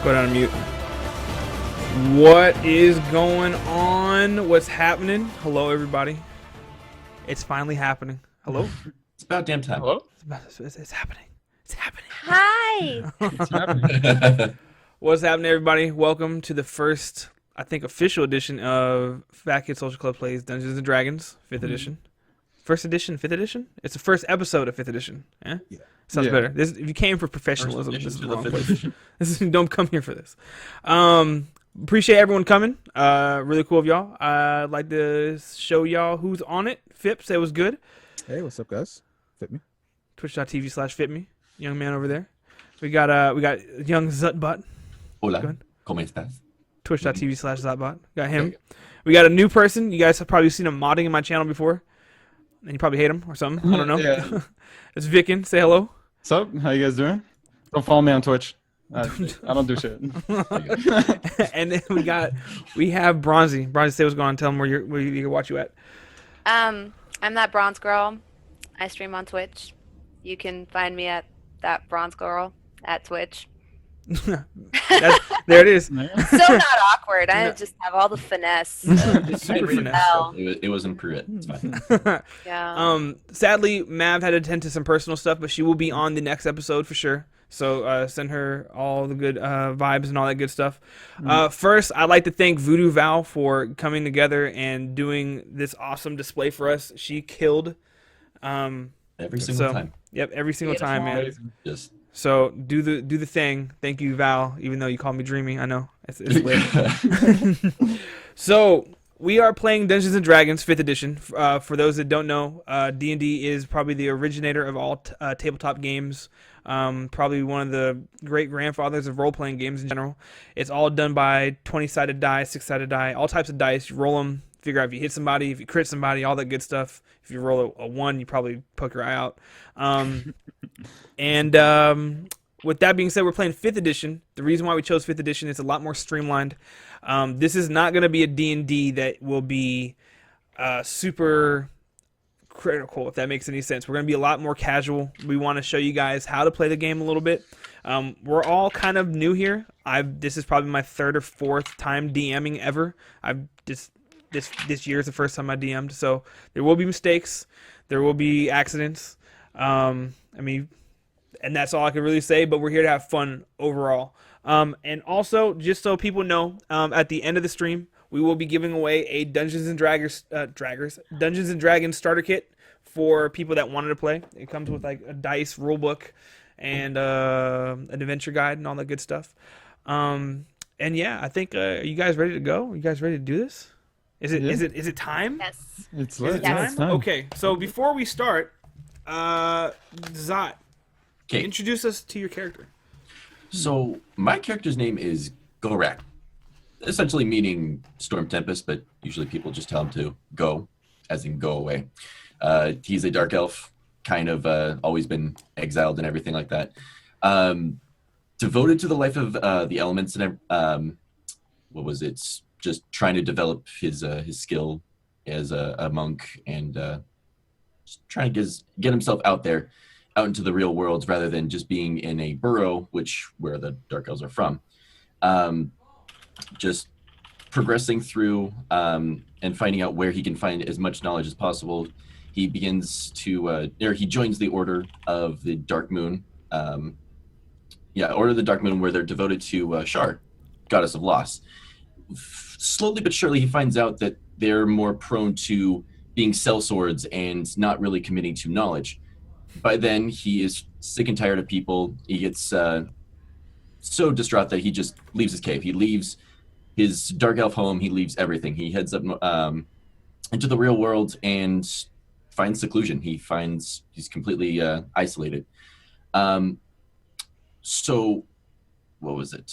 Put it on mute. What is going on? What's happening? Hello, everybody. It's finally happening. Hello? It's about damn time. Hello? It's happening. It's happening. Hi. It's happening. What's happening, everybody? Welcome to the first, I think, official edition of Fat Kid Social Club Plays Dungeons & Dragons, 5th edition. First edition, 5th edition? It's the first episode of 5th edition. Yeah? Sounds better. This, if you came for professionalism, this is the wrong place. Don't come here for this. Appreciate everyone coming. Really cool of y'all. I'd like to show y'all who's on it. Fypme, say it was good. Hey, what's up, guys? Fypme. Twitch.tv/Fypme. Young man over there. We got young Zotbot. Hola, ¿cómo estás? Twitch.tv/Zotbot. Got him. We got a new person. You guys have probably seen him modding in my channel before. And you probably hate him or something. I don't know. Yeah. It's Vicken. Say hello. What's up? How you guys doing? Don't follow me on Twitch. I don't do shit. And then we have Bronzy. Bronzy, say what's going on. Tell them where you can watch you at. I'm ThatBronzeGirl. I stream on Twitch. You can find me at ThatBronzeGirl at Twitch. There it is. So not awkward. I just have all the finesse. It's super finesse. It wasn't Pruitt. It's fine. Yeah. Sadly, Mav had to attend to some personal stuff, but she will be on the next episode for sure. So send her all the good vibes and all that good stuff. First, I'd like to thank Voodoo Val for coming together and doing this awesome display for us. She killed. Every single time. Yep, every single time, man. Just. So do the thing. Thank you, Val. Even though you called me dreamy, I know it's lit. So we are playing Dungeons and Dragons 5th edition. For those that don't know, D&D is probably the originator of all tabletop games. Probably one of the great grandfathers of role-playing games in general. It's all done by 20-sided die, 6-sided die, all types of dice. You roll them, figure out if you hit somebody, if you crit somebody, all that good stuff. If you roll a 1, you probably poke your eye out. With that being said, we're playing 5th edition. The reason why we chose 5th edition is a lot more streamlined. This is not going to be a D&D that will be super critical, if that makes any sense. We're going to be a lot more casual. We want to show you guys how to play the game a little bit. We're all kind of new here. This is probably my 3rd or 4th time DMing ever. This year is the first time I DM'd, so there will be mistakes. There will be accidents. And that's all I can really say, but we're here to have fun overall. And also, just so people know, at the end of the stream, we will be giving away a Dungeons and Dragons starter kit for people that wanted to play. It comes with like a dice rulebook and an adventure guide and all that good stuff. And yeah, I think are you guys ready to go? Are you guys ready to do this? Is it time? Yes. It's Is it time? Okay, so before we start, Zot, introduce us to your character. So my character's name is Gol'rak, essentially meaning Storm Tempest, but usually people just tell him to go, as in go away. He's a dark elf, kind of always been exiled and everything like that. Devoted to the life of the elements and just trying to develop his skill as a monk and just trying to get himself out into the real world rather than just being in a burrow, where the dark elves are from. Just progressing through and finding out where he can find as much knowledge as possible. He begins to, he joins the Order of the Dark Moon. Order of the Dark Moon, where they're devoted to Shar, goddess of loss. Slowly but surely, he finds out that they're more prone to being sellswords and not really committing to knowledge. By then, he is sick and tired of people. He gets so distraught that he just leaves his cave. He leaves his dark elf home. He leaves everything. He heads up into the real world and finds seclusion. He's completely isolated. So, what was it?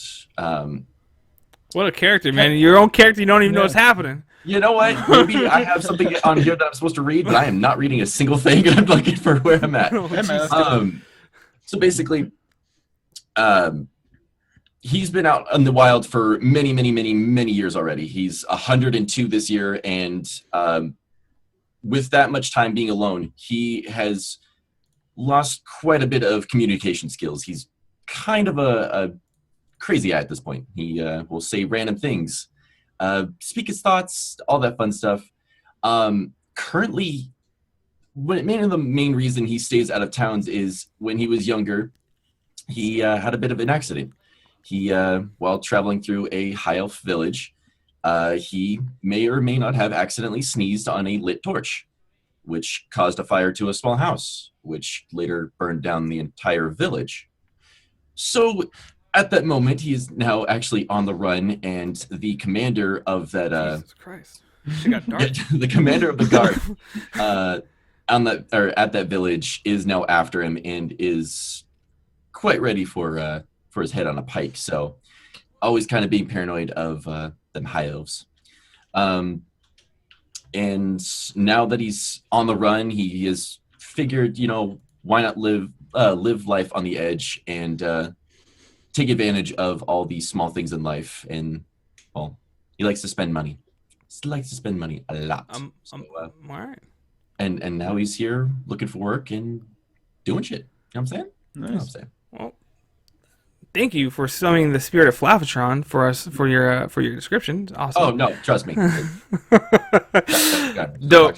What a character, man. Your own character, you don't even know what's happening. You know what? Maybe I have something on here that I'm supposed to read, but I am not reading a single thing. I'm looking for where I'm at. So basically, he's been out in the wild for many, many, many, many years already. He's 102 this year, and with that much time being alone, he has lost quite a bit of communication skills. He's kind of a crazy at this point. He will say random things, speak his thoughts, all that fun stuff. Currently, the main reason he stays out of towns is when he was younger, he had a bit of an accident. He, while traveling through a high elf village, he may or may not have accidentally sneezed on a lit torch, which caused a fire to a small house, which later burned down the entire village. So at that moment, he is now actually on the run, and the commander of that Jesus Christ. She got dark. the commander of the guard at that village is now after him and is quite ready for his head on a pike. So always kind of being paranoid of them high elves. And now that he's on the run, he has figured, why not live life on the edge and take advantage of all these small things in life. And, well, he likes to spend money. He likes to spend money a lot. All right. And now he's here looking for work and doing shit. You know what I'm saying? Nice. You know what I'm saying? Well, thank you for summoning the spirit of Flavatron for us for your description. Awesome. Oh, no, trust me. Dope.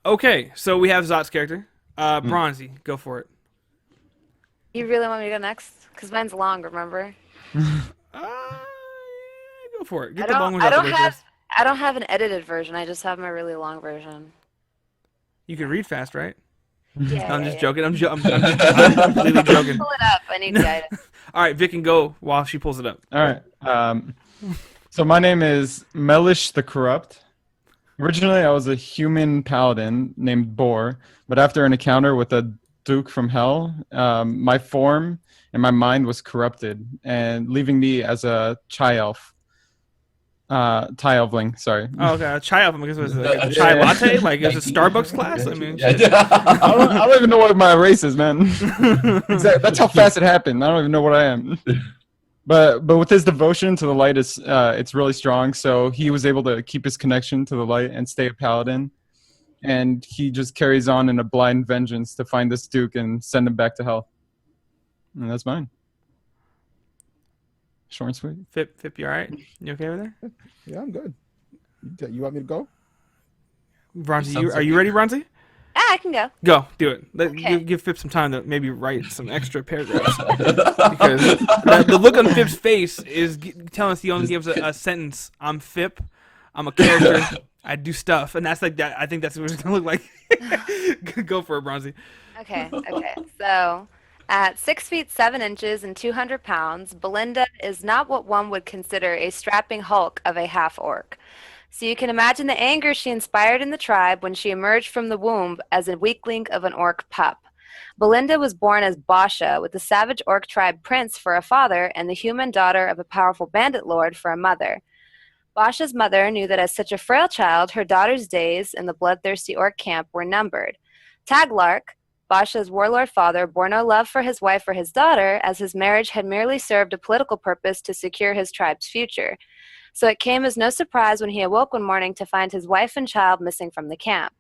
Okay, so we have Zot's character. Bronzy, go for it. You really want me to go next? Because mine's long, remember? Go for it. Get the long one out the way first. I don't have an edited version. I just have my really long version. You can read fast, right? Yeah. I'm just joking. I'm completely joking. Pull it up. I need the item. All right, Vicken, go while she pulls it up. All right. So my name is Melesh the Corrupt. Originally, I was a human paladin named Boar, but after an encounter with a duke from hell, my form and my mind was corrupted, and leaving me as a chai elf. Thai elfling, sorry. Oh, okay. Chai elf. I guess it was like a chai latte. Like it was a Starbucks class. I mean, I don't even know what my race is, man. Exactly. That's how fast it happened. I don't even know what I am. But with his devotion to the light, it's really strong. So he was able to keep his connection to the light and stay a paladin. And he just carries on in a blind vengeance to find this duke and send him back to hell. And that's mine. Short and sweet. Fyp, you all right? You okay over there? Yeah, I'm good. You want me to go? Bronzy, are you ready, Bronzy? I can go. Go, do it. Okay. Give Fyp some time to maybe write some extra paragraphs. Because the look on Fyp's face is telling us he only gives a sentence. I'm Fyp. I'm a character. I do stuff. And that's like that. I think that's what it's going to look like. Go for it, Bronzy. Okay. So, at 6 feet 7 inches and 200 pounds, Belinda is not what one would consider a strapping hulk of a half-orc. So you can imagine the anger she inspired in the tribe when she emerged from the womb as a weakling of an orc pup. Belinda was born as Basha, with the savage orc tribe prince for a father and the human daughter of a powerful bandit lord for a mother. Basha's mother knew that as such a frail child, her daughter's days in the bloodthirsty orc camp were numbered. ThatBronzeGirl, Basha's warlord father, bore no love for his wife or his daughter, as his marriage had merely served a political purpose to secure his tribe's future. So it came as no surprise when he awoke one morning to find his wife and child missing from the camp.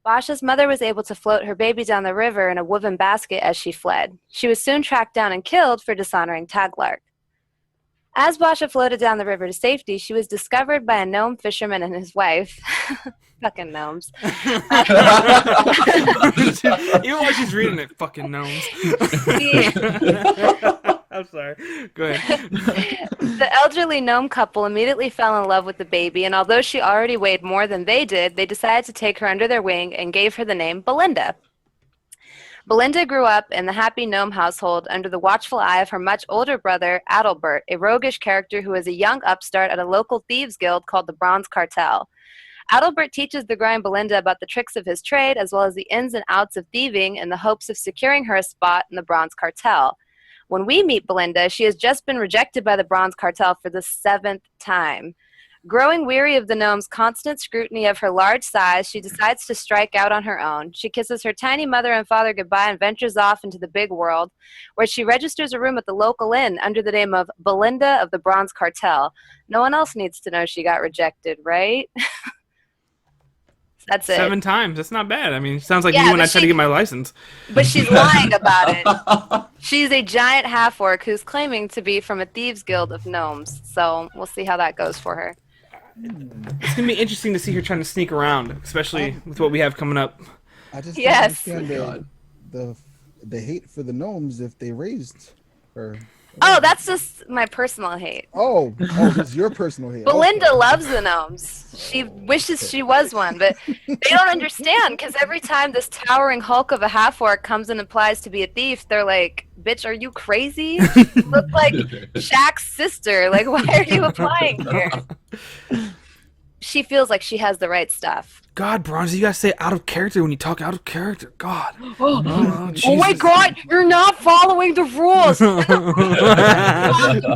Basha's mother was able to float her baby down the river in a woven basket as she fled. She was soon tracked down and killed for dishonoring ThatBronzeGirl. As Basha floated down the river to safety, she was discovered by a gnome fisherman and his wife. Fucking gnomes. Even while she's reading it, fucking gnomes. I'm sorry. Go ahead. The elderly gnome couple immediately fell in love with the baby, and although she already weighed more than they did, they decided to take her under their wing and gave her the name Belinda. Belinda grew up in the happy gnome household under the watchful eye of her much older brother, Adalbert, a roguish character who was a young upstart at a local thieves guild called the Bronze Cartel. Adalbert teaches the growing Belinda about the tricks of his trade as well as the ins and outs of thieving in the hopes of securing her a spot in the Bronze Cartel. When we meet Belinda, she has just been rejected by the Bronze Cartel for the 7th time. Growing weary of the gnome's constant scrutiny of her large size, she decides to strike out on her own. She kisses her tiny mother and father goodbye and ventures off into the big world, where she registers a room at the local inn under the name of Belinda of the Bronze Cartel. No one else needs to know she got rejected, right? That's it. 7 times. That's not bad. I mean, it sounds like Yeah, me when but I tried to she- get my license. But she's lying about it. She's a giant half-orc who's claiming to be from a thieves guild of gnomes. So we'll see how that goes for her. It's gonna be interesting to see her trying to sneak around, especially with what we have coming up. I just Yes. don't God. understand the hate for the gnomes if they raised her. Oh, that's just my personal hate. Oh, it's your personal hate. Belinda Okay. loves the gnomes. She wishes she was one, but they don't understand because every time this towering hulk of a half-orc comes and applies to be a thief, they're like, "Bitch, are you crazy? You look like Shaq's sister. Like, why are you applying here?" She feels like she has the right stuff. God, Bronze, you gotta say out of character when you talk out of character. God. Oh my Jesus. God, you're not following the rules.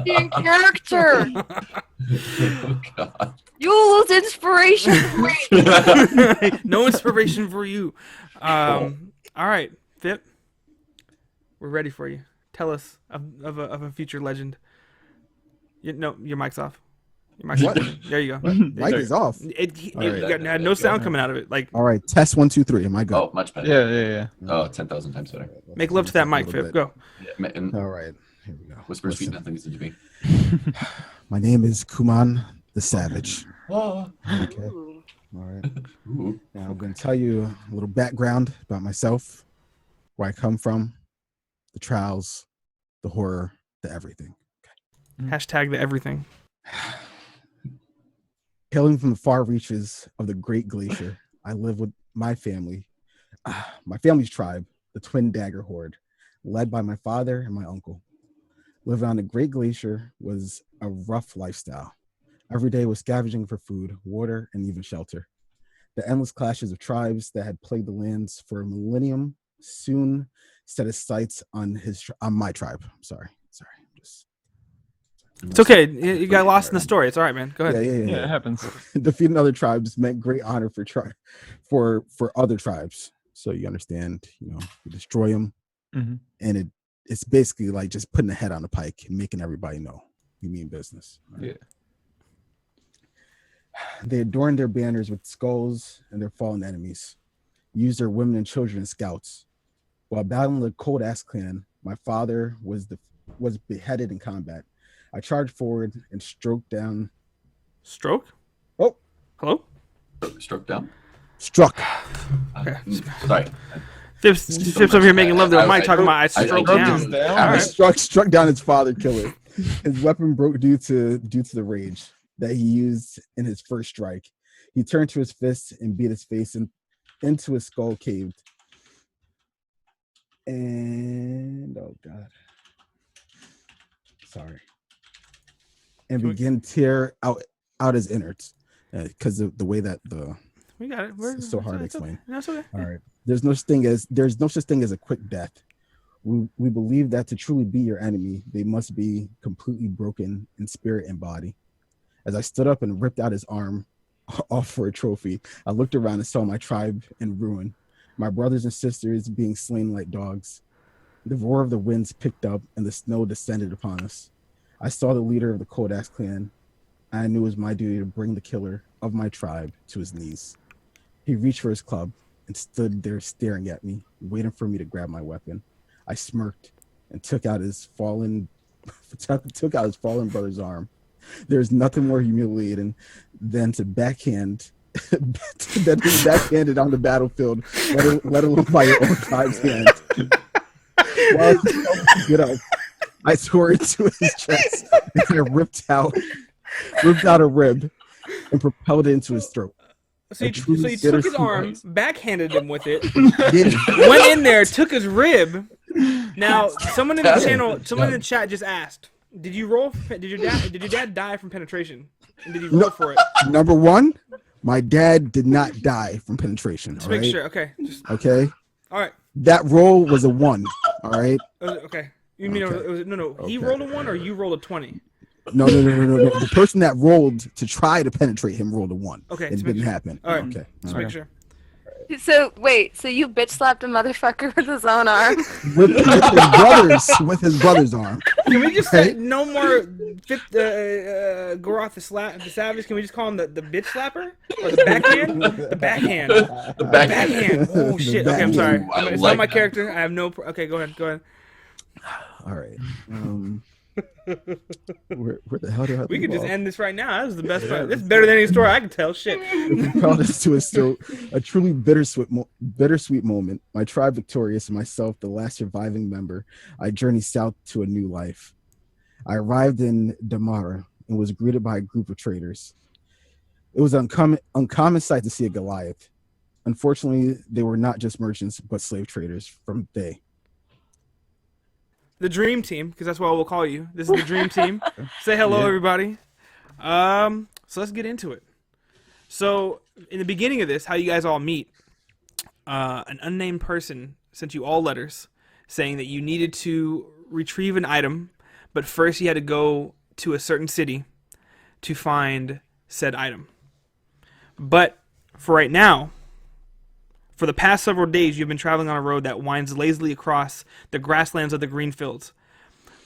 Be in character. Oh God. You lose inspiration from me. No inspiration for you. All right, Fyp. We're ready for you. Tell us of a future legend. No, your mic's off. Your mic's What? off. There you go. Mic is off. Had no sound coming out of it. Like, All right, test 1, 2, 3. Am I good? Oh, much better. Yeah. Oh, 10,000 times better. make love to that mic, A little Fyp. bit. Go. Yeah, and All right, here we go. whisper sweet Listen, nothings into me. my name is Khu'man the Savage. Oh. Okay. Ooh. All right. Ooh. Now I'm going to tell you a little background about myself, where I come from, the trials, the horror, the everything. Hashtag the everything. Hailing from the far reaches of the Great Glacier, I live with my family, my family's tribe, the Twin Dagger Hoard, led by my father and my uncle. Living on the Great Glacier was a rough lifestyle. Every day was scavenging for food, water, and even shelter. The endless clashes of tribes that had plagued the lands for a millennium soon set his sights on my tribe. Sorry. Just It's okay. You got lost in the story. It's all right, man. Go ahead. Yeah, it happens. Defeating other tribes meant great honor for other tribes. So you understand, you destroy them, Mhm. and it's basically like just putting a head on the pike and making everybody know you mean business. Yeah. They adorned their banners with skulls and their fallen enemies, used their women and children as scouts. While battling the Cold Axe clan, my father was beheaded in combat. I charged forward and stroked down. Stroke? Oh, Hello? Struck down. struck. Okay. Sorry. Fyp's over here making love to a mic, talking about I I stroke broke down. his down. All I right. struck down his father killer. His weapon broke due to the rage that he used in his first strike. He turned to his fist and beat his face into his skull caved. And oh God. Sorry. And Can we- began to tear out his innards. Because of the way that We got it. It's so hard to explain. That's okay. all right. There's no such thing as a quick death. We believe that to truly be your enemy, they must be completely broken in spirit and body. As I stood up and ripped out his arm off for a trophy, I looked around and saw my tribe in ruin, my brothers and sisters being slain like dogs. The roar of the winds picked up and the snow descended upon us. I saw the leader of the Cold Axe clan. I knew it was my duty to bring the killer of my tribe to his knees. He reached for his club and stood there staring at me, waiting for me to grab my weapon. I smirked and took out his fallen brother's arm. There's nothing more humiliating than to backhand backhanded on the battlefield, let alone by your own tribe's hand. While get up, I tore into his chest and I ripped out a rib and propelled it into his throat. So I you truly took his bittersweet arm, words. backhanded him with it, Yeah. went in there, took his rib. Now, someone in the chat just asked, did your dad die from penetration? And did he roll No. for it? Number one, my dad did not die from penetration. Just All make right. sure. Okay. Okay. All right. That roll was a 1. All right. Okay. You mean Okay. it was no? He Okay. rolled a 1 or you rolled a 20? No. The person that rolled to try to penetrate him rolled a 1. Okay, It just make didn't sure. happen. All right. Okay. Just All make right. sure. So wait, so you bitch slapped a motherfucker with his own arm? With his brother's arm. Can we just say no more Goroth the Savage? Can we just call him the bitch slapper? Or the backhand? The backhand. The backhand. Oh, shit. Okay, I'm sorry. Ooh, I It's like not my that. character. I have no... Okay, go ahead. All right. Where the hell did I We could just leave off? end this right now. That was the best part. This is better than any story I can tell. Shit. We propelled us to a truly bittersweet moment. My tribe victorious and myself, the last surviving member, I journeyed south to a new life. I arrived in Damara and was greeted by a group of traders. It was an uncommon sight to see a Goliath. Unfortunately, they were not just merchants, but slave traders from Bay. The Dream Team, because that's what we'll call you. This is the Dream Team. Say hello, everybody. So let's get into it. So in the beginning of this, how you guys all meet, an unnamed person sent you all letters saying that you needed to retrieve an item, but first you had to go to a certain city to find said item. But for right now, for the past several days, you've been traveling on a road that winds lazily across the grasslands of the green fields.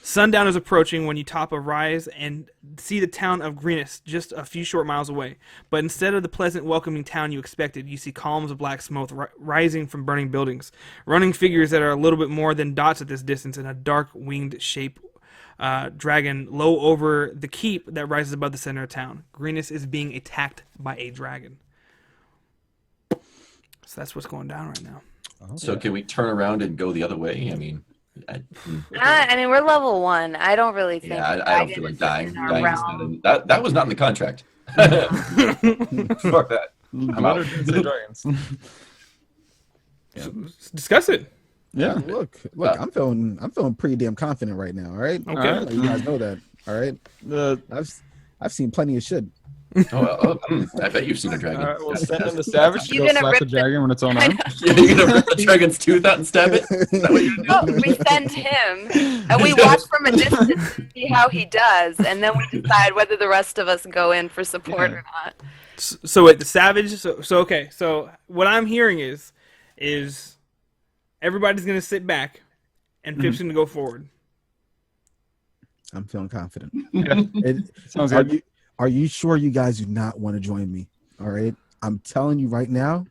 Sundown is approaching when you top a rise and see the town of Greenest just a few short miles away. But instead of the pleasant, welcoming town you expected, you see columns of black smoke rising from burning buildings, running figures that are a little bit more than dots at this distance, and a dark winged shape dragon low over the keep that rises above the center of town. Greenest is being attacked by a dragon. So that's what's going down right now. So can we turn around and go the other way? I mean, we're level 1. I don't really think. yeah, I don't feel like dying. Our Dying is realm. not in, that was not in the contract. Fuck that. I'm out. Dragons. Let's discuss it. Yeah. Look, I'm feeling pretty damn confident right now. All right. Okay. All right. Like, you guys know that. All right. I've seen plenty of shit. I bet you've seen a dragon. All right, we'll send in the savage to You go gonna slap rip the the- dragon when it's on arm. Yeah, you're gonna rip the dragon's tooth out and stab it? Is that what you're gonna No, we send him, and we watch from a distance to see how he does, and then we decide whether the rest of us go in for support or not. So wait, the savage. So okay. So what I'm hearing is everybody's gonna sit back, and Fypme's gonna go forward. I'm feeling confident. Yeah. Sounds good. Are you sure you guys do not want to join me? All right. I'm telling you right now,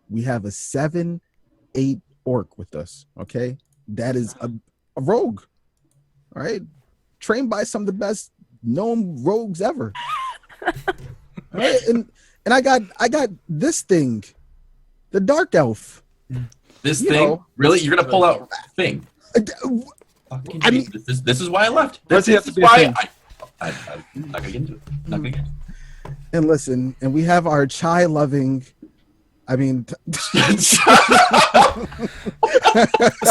we have a 7-8 orc with us. Okay. That is a rogue. All right. Trained by some of the best known rogues ever. All right. And I got this thing, the dark elf. This You thing? know. Really? You're gonna pull out thing? I mean- this is why I left. Does This he have to is be a why thing? I'm not gonna get into it. Not gonna get into And listen, and we have our chai loving. I mean, it.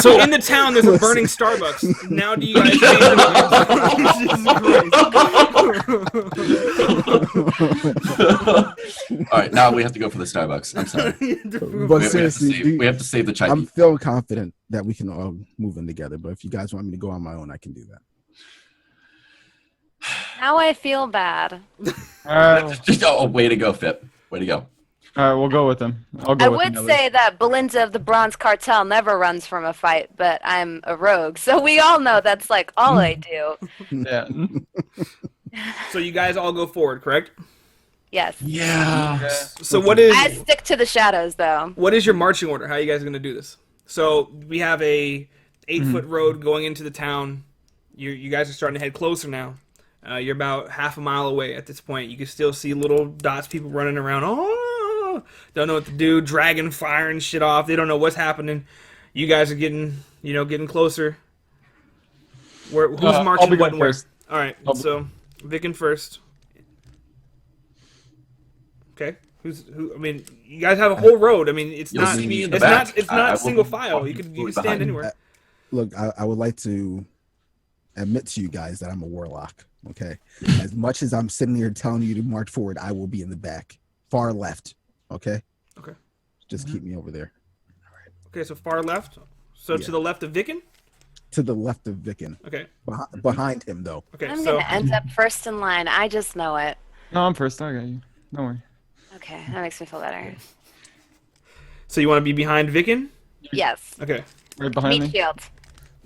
So in the town, there's a burning Starbucks. Now, do you guys? All right, now we have to go for the Starbucks. I'm sorry. but seriously, We have to save the chai. I'm feeling confident that we can all move in together. But if you guys want me to go on my own, I can do that. Now I feel bad. Oh, way to go, Fypme. Way to go. All right, we'll go with him. I'll go I with would him. say that Belinda of the Bronze Cartel never runs from a fight, but I'm a rogue, so we all know that's like all I do. Yeah. So you guys all go forward, correct? Yes. Yeah. So what is I stick to the shadows, though. what is your marching order? How are you guys gonna do this? So we have a 8-foot road going into the town. You guys are starting to head closer now. You're about half a mile away at this point. You can still see little dots, people running around. Oh, don't know what to do. Dragon firing shit off. They don't know what's happening. You guys are getting closer. Who's I'll marching be what going and where? first. All right, so Vicken first. Okay. Who? I mean, you guys have a whole road. I mean, it's You'll not. see me in the It's back. not. It's I not will single be file. walking You can fully stand behind. anywhere. Look, I would like to admit to you guys that I'm a warlock. Okay. As much as I'm sitting here telling you to march forward, I will be in the back, far left. Okay. Okay. Just keep me over there. Okay, so far left. So Yeah. to the left of Vicken. To the left of Vicken. Okay. Behind him, though. Okay. I'm So gonna end up first in line. I just know it. No, I'm first. I got you. Don't worry. Okay, that makes me feel better. so you want to be behind Vicken? Yes. Okay. Right behind Meat me. shield.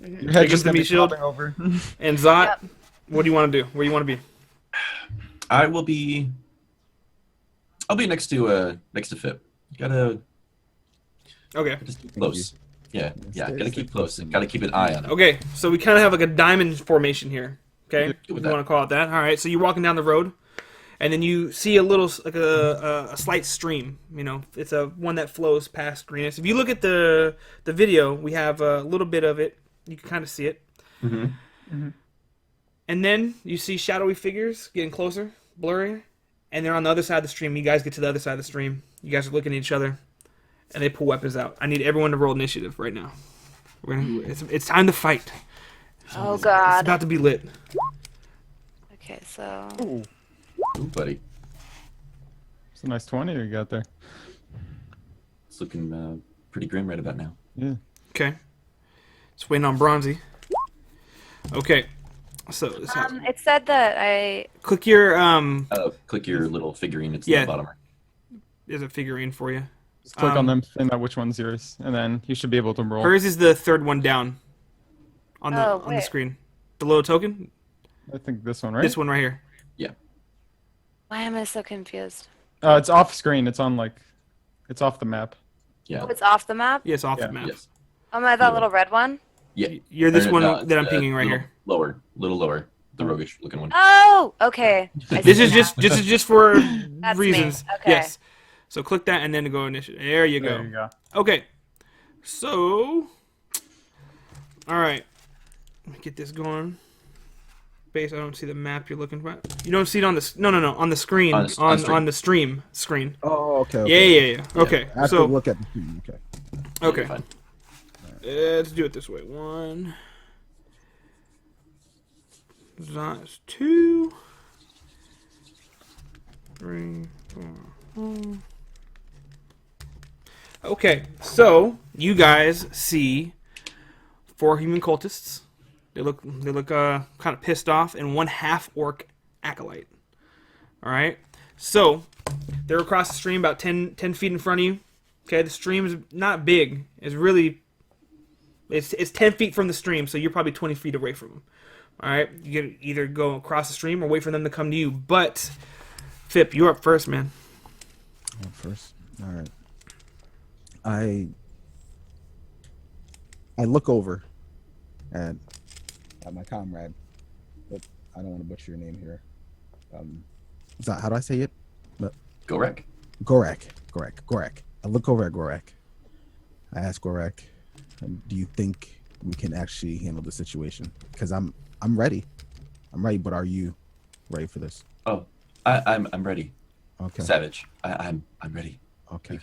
Your head Take just him to gonna be me, shield. popping over. And Zot, Yep. what do you want to do? Where you want to be? I'll be next to Fypme. Gotta Okay. just keep close. Yeah, Stay- gotta stay keep close. close. Gotta keep an eye on him. Okay, so we kind of have like a diamond formation here. Okay, Good if with you want to call it that. All right, so you're walking down the road, and then you see a little, like a slight stream. You know, it's a one that flows past Greenest. If you look at the video, we have a little bit of it. You can kind of see it. Mm-hmm. And then you see shadowy figures getting closer, blurry, and they're on the other side of the stream. You guys get to the other side of the stream. You guys are looking at each other, and they pull weapons out. I need everyone to roll initiative right now. It's time to fight. Oh It's God. about to be lit. Okay, so Ooh, buddy. It's a nice 20 you got there. It's looking pretty grim right about now. Yeah. Okay. Just waiting on Bronzy. Okay. So this it said that I click your Click your little figurine. It's Yeah. in the bottom. there's a figurine for you. Just click on them, find out which one's yours, and then you should be able to roll. Hers is the third one down on the Oh, on the wait. screen. The little token. I think this one, right? This one right here. why am I so confused? It's off screen. It's on it's off the map. Yeah. Oh, it's off the map. Yes, off Yeah. the map. Yes. Oh, my that little red one. Yeah. You're this Or, one no, that I'm it's, pinging right little here. Lower, little lower, the roguish looking one. Oh, okay. I This see is now. just for That's me. reasons. Okay. Yes. So click that and then go initiative. There you go. There you go. Okay. So, all right. Let me get this going. Base. I don't see the map you're looking for. You don't see it on the no on the screen On on the stream. the stream screen. Oh, okay. Yeah. Okay. I have to So look at the screen. Okay. okay. Fine. Let's do it this way. 1. That's 2. 3, 4. Okay, so you guys see 4 human cultists. They look kind of pissed off, and 1 half orc acolyte. All right, so they're across the stream, about 10 feet in front of you. Okay, the stream is not big. It's 10 feet from the stream, so you're probably 20 feet away from them. All right, you can either go across the stream or wait for them to come to you. But Fypme, you're up first, man. Well, first, all right. I look over at my comrade, but I don't want to butcher your name here. Is that, how do I say it? Gol'rak. Gol'rak. I look over at Gol'rak. I ask Gol'rak, do you think we can actually handle the situation? Because I'm ready. I'm ready, but are you ready for this? Oh, I'm ready. Okay. Savage. I'm ready. Okay.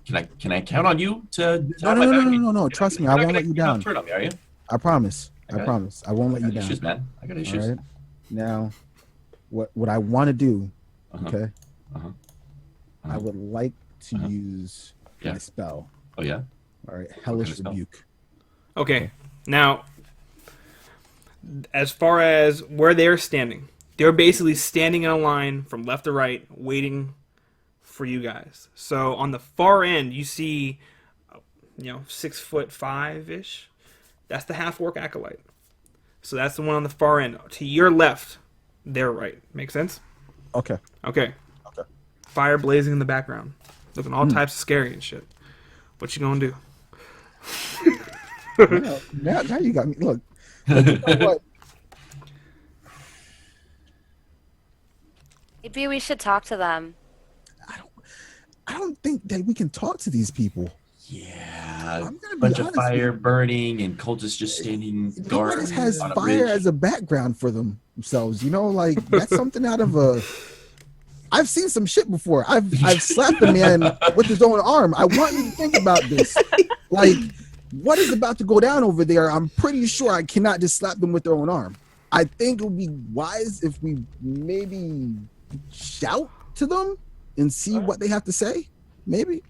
Can I count on you to No, have no, my no, back? no, no, no. Trust me, I You're not won't gonna- let you you're not down. turn on me, are you? I promise. Okay. I promise. I won't let I you got down. issues, man. I got All issues. right. Now, what I want to do, Uh-huh. okay? Uh-huh. I would like to Uh-huh. use Yeah. my spell. Oh yeah. All right, hellish spell? rebuke. Okay, now, as far as where they're standing, they're basically standing in a line from left to right, waiting for you guys. So on the far end, you see, 6'5" ish. That's the half orc acolyte. So that's the one on the far end. To your left, their right. Make sense? Okay. Okay. Okay. Fire blazing in the background, looking all types of scary and shit. What you gonna do? Now you got me. Look. You know what? Maybe we should talk to them. I don't think that we can talk to these people. Yeah. I'm gonna be Bunch of honest fire with burning and cultists just standing guard Nobody has on a fire bridge. as a background for themselves. You know, like that's something out of a. I've seen some shit before. I've slapped a man with his own arm. I want you to think about this. Like, what is about to go down over there? I'm pretty sure I cannot just slap them with their own arm. I think it would be wise if we maybe shout to them and see what they have to say. Maybe.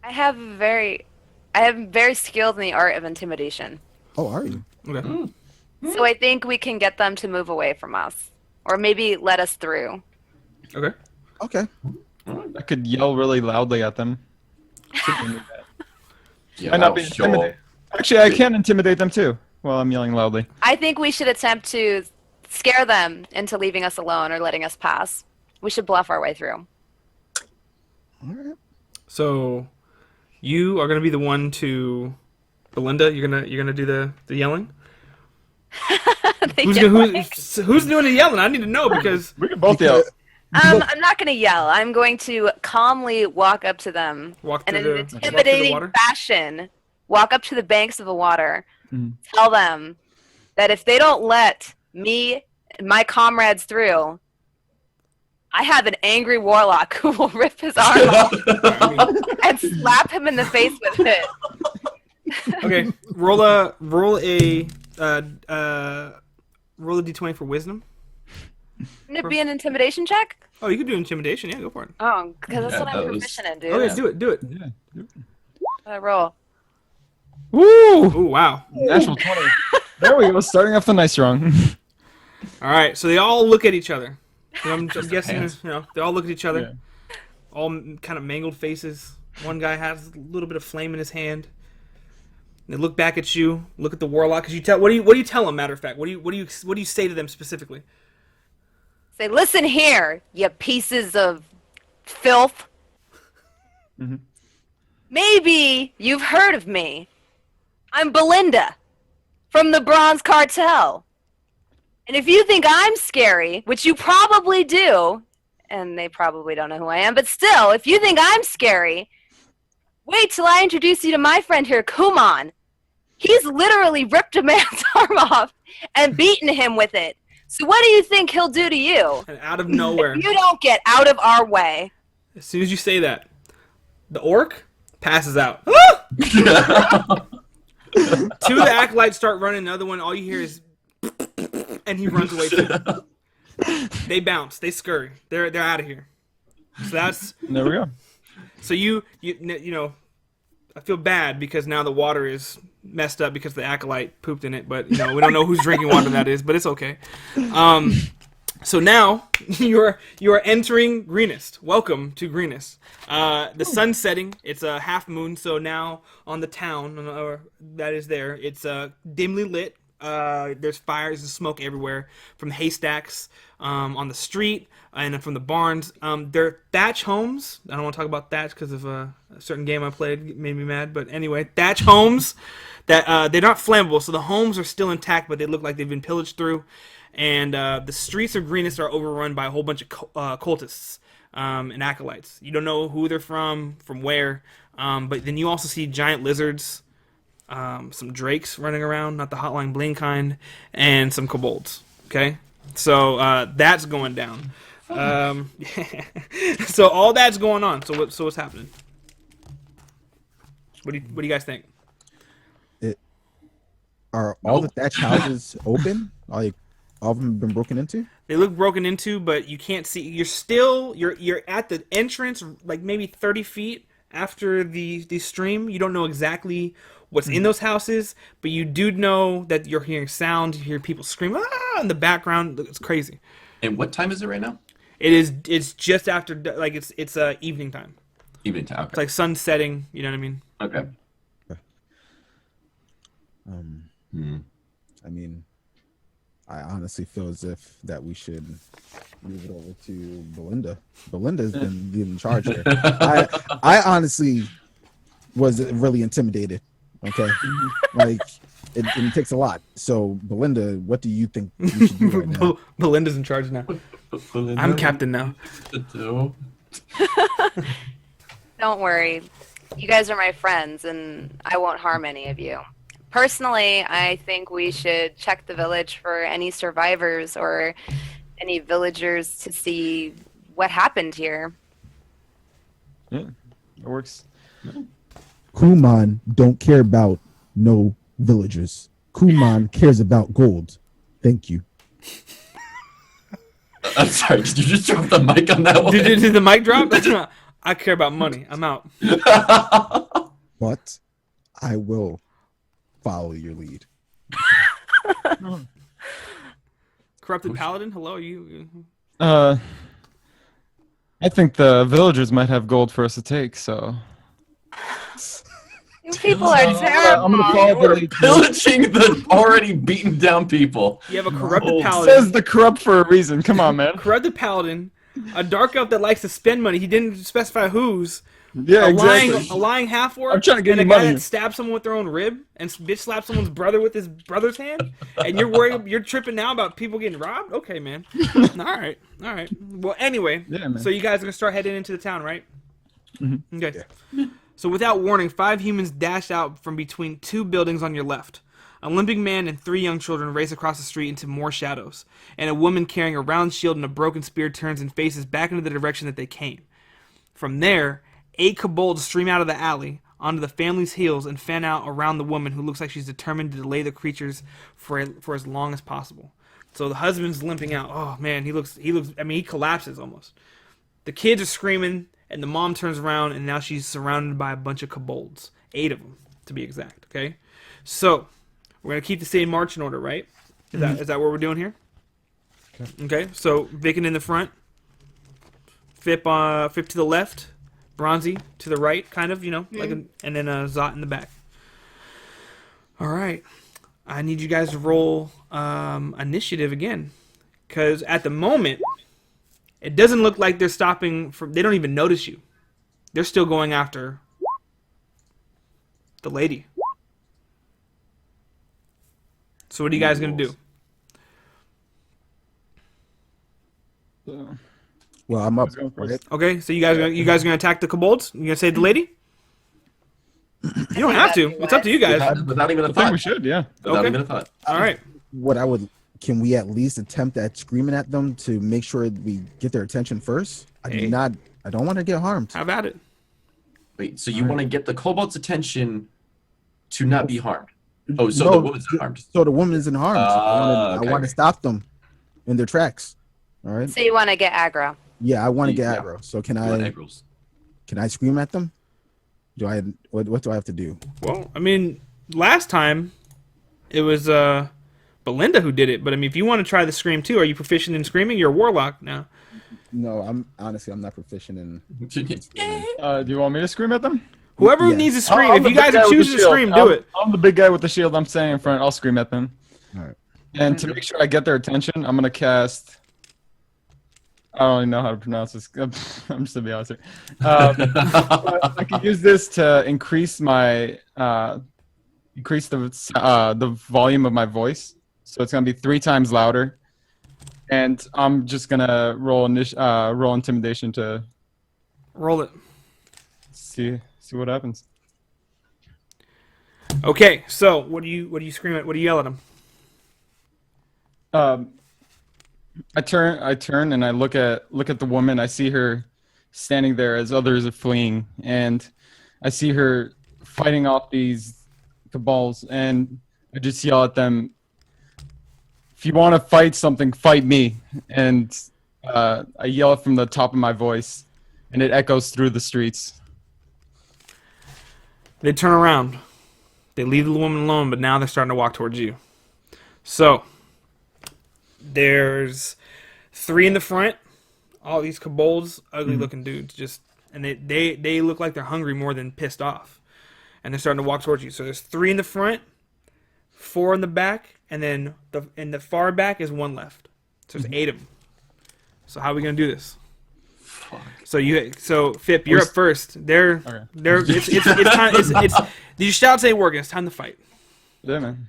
I am very skilled in the art of intimidation. Oh, are you? Okay. So I think we can get them to move away from us, or maybe let us through. Okay. Okay. I could yell really loudly at them. Yeah, Might not be sure. intimidated. Actually, I can intimidate them too. while I'm yelling loudly. I think we should attempt to scare them into leaving us alone or letting us pass. We should bluff our way through. All right. So, you are gonna be the one to, Belinda. You're gonna do the yelling. Who's doing the yelling? I need to know because We can both yell. I'm not going to yell. I'm going to calmly walk up to them walk and through in the an intimidating water. fashion, walk up to the banks of the water, Mhm. tell them that if they don't let me and my comrades through, I have an angry warlock who will rip his arm off and slap him in the face with it. Okay, roll a d20 for wisdom. Wouldn't it be an intimidation check? Oh, you could do intimidation. Yeah, go for it. Oh, because that's Yeah, what I'm that was- proficient in, dude. Okay, do it. Yeah. I roll. Woo! Oh, wow. Natural 20. There we go. Starting off the night strong. All right, so they all look at each other. I'm guessing, hands. they all look at each other. Yeah. All kind of mangled faces. One guy has a little bit of flame in his hand. They look back at you. Look at the warlock. Cause you tell. What do you tell them? Matter of fact, what do you say to them specifically? Say, listen here, you pieces of filth. Mhm. Maybe you've heard of me. I'm Belinda from the Bronze Cartel. And if you think I'm scary, which you probably do, and they probably don't know who I am, but still, if you think I'm scary, wait till I introduce you to my friend here, Khu'man. He's literally ripped a man's arm off and beaten him with it. So what do you think he'll do to you? And out of nowhere, If you don't get out of our way. as soon as you say that, the orc passes out. Two of the acolytes start running. The other one, all you hear is, and he runs away too. They bounce. They scurry. They're out of here. So that's There we go. so you know. I feel bad because now the water is messed up because the acolyte pooped in it. But we don't know whose drinking water that is. But it's okay. So now you are entering Greenest. Welcome to Greenest. The sun's setting. It's a half moon. So now on the town that is there, it's dimly lit. There's fires and smoke everywhere from haystacks on the street and from the barns. They're thatch homes. I don't want to talk about thatch because of a certain game I played. It made me mad. But anyway, thatch homes that they're not flammable. So the homes are still intact, but they look like they've been pillaged through. And the streets of Greenest are overrun by a whole bunch of cultists and acolytes. You don't know who they're from where. But then you also see giant lizards. Some drakes running around, not the hotline bling kind, and some kobolds. Okay, so that's going down. So all that's going on. So what's happening? What do you guys think? Are all the thatch houses open? Like all of them have been broken into? They look broken into, but you can't see. You're at the entrance, like maybe 30 feet after the stream. You don't know exactly what's in those houses, but you do know that you're hearing sound. You hear people scream in the background. It's crazy. And what time is it right now? It's just after, like, it's evening time. Evening time. It's like sun setting. You know what I mean? Okay. I mean, I honestly feel as if that we should move it over to Belinda. Belinda's been leading charge here. I honestly was really intimidated. Okay, like it takes a lot. So Belinda, what do you think we should do right now? Belinda's in charge now. I'm captain now. Don't worry. You guys are my friends, and I won't harm any of you. Personally, I think we should check the village for any survivors or any villagers to see what happened here. Yeah, it works. Khu'man don't care about no villagers. Khu'man cares about gold. Thank you. I'm sorry, did you just drop the mic on that one? Did the mic drop? I care about money. I'm out. But I will follow your lead. Corrupted paladin. Hello, you. I think the villagers might have gold for us to take, so You people are I'm terrible. gonna follow You are the lead. pillaging the already beaten down people. You have a corrupted Oh, It paladin. says the corrupt for a reason. Come on, man. Corrupted paladin. A dark elf that likes to spend money. He didn't specify whose. Yeah, exactly. A lying half orc. I'm trying to get and you a guy money. that stabs someone with their own rib and bitch slaps someone's brother with his brother's hand. And you're tripping now about people getting robbed. Okay, man. All right. Well, anyway. Yeah, man. So you guys are gonna start heading into the town, right? Mm-hmm. Okay. So without warning, 5 humans dashed out from between 2 buildings on your left. A limping man and 3 young children race across the street into more shadows, and a woman carrying a round shield and a broken spear turns and faces back into the direction that they came. From there, 8 kobolds stream out of the alley onto the family's heels and fan out around the woman, who looks like she's determined to delay the creatures for as long as possible. So the husband's limping out. Oh man, he looks. I mean, he collapses almost. The kids are screaming, and the mom turns around, and now she's surrounded by a bunch of kobolds. 8 of them, to be exact. Okay, so we're gonna keep the same marching order, right? Is that what we're doing here? Okay. So Vicken in the front, Fypme to the left, Bronzy to the right, kind of, and then Zot in the back. All right, I need you guys to roll initiative again, because at the moment, it doesn't look like they're stopping. They don't even notice you. They're still going after the lady. So what are you guys gonna do? Well, I'm up. Right? Okay, so you guys are gonna attack the kobolds? You gonna save the lady? You don't have to. It's up to you guys. Without even a I think thought. we should, yeah. Without Okay. even a thought. All right. Can we at least attempt at screaming at them to make sure we get their attention first? I Hey. don't want to get harmed. How about it? Wait, so you want to get the kobold's attention to not be harmed? Oh, so No, the woman's not harmed. So the woman isn't harmed. Okay. I want to stop them in their tracks. All right. So you want to get aggro. Yeah, I want to get Yeah. aggro. So can You want I? egg rolls. Can I scream at them? What do I have to do? Well, I mean, last time it was Belinda who did it, but I mean, if you want to try the scream too, are you proficient in screaming? You're a warlock now. No, I'm not proficient in. Do you want me to scream at them? Whoever Yeah. needs to scream, I'm if the you big guys guy are with the choosing to shield. scream, do it. I'm the big guy with the shield. I'm standing in front. I'll scream at them. All right. And to make sure I get their attention, I'm gonna cast. I don't even know how to pronounce this. I'm just gonna be honest here. But I can use this to increase my the volume of my voice, so it's gonna be 3 times louder. And I'm just gonna roll intimidation to Roll it. see what happens. Okay, so what do you scream at? What do you yell at them? I turn and I look at the woman. I see her standing there as others are fleeing, and I see her fighting off these cabals, and I just yell at them, "If you want to fight something, fight me!" And I yell it from the top of my voice, and it echoes through the streets. They turn around. They leave the woman alone, but now they're starting to walk towards you. So there's 3 in the front. All these kobolds, ugly looking dudes, and they look like they're hungry more than pissed off. And they're starting to walk towards you. So there's 3 in the front, 4 in the back, and then in the far back is 1 left. So there's 8 of them. So how are we gonna do this? So Fyp, you're up first. It's time. These shouts ain't working. It's time to fight. Yeah, man.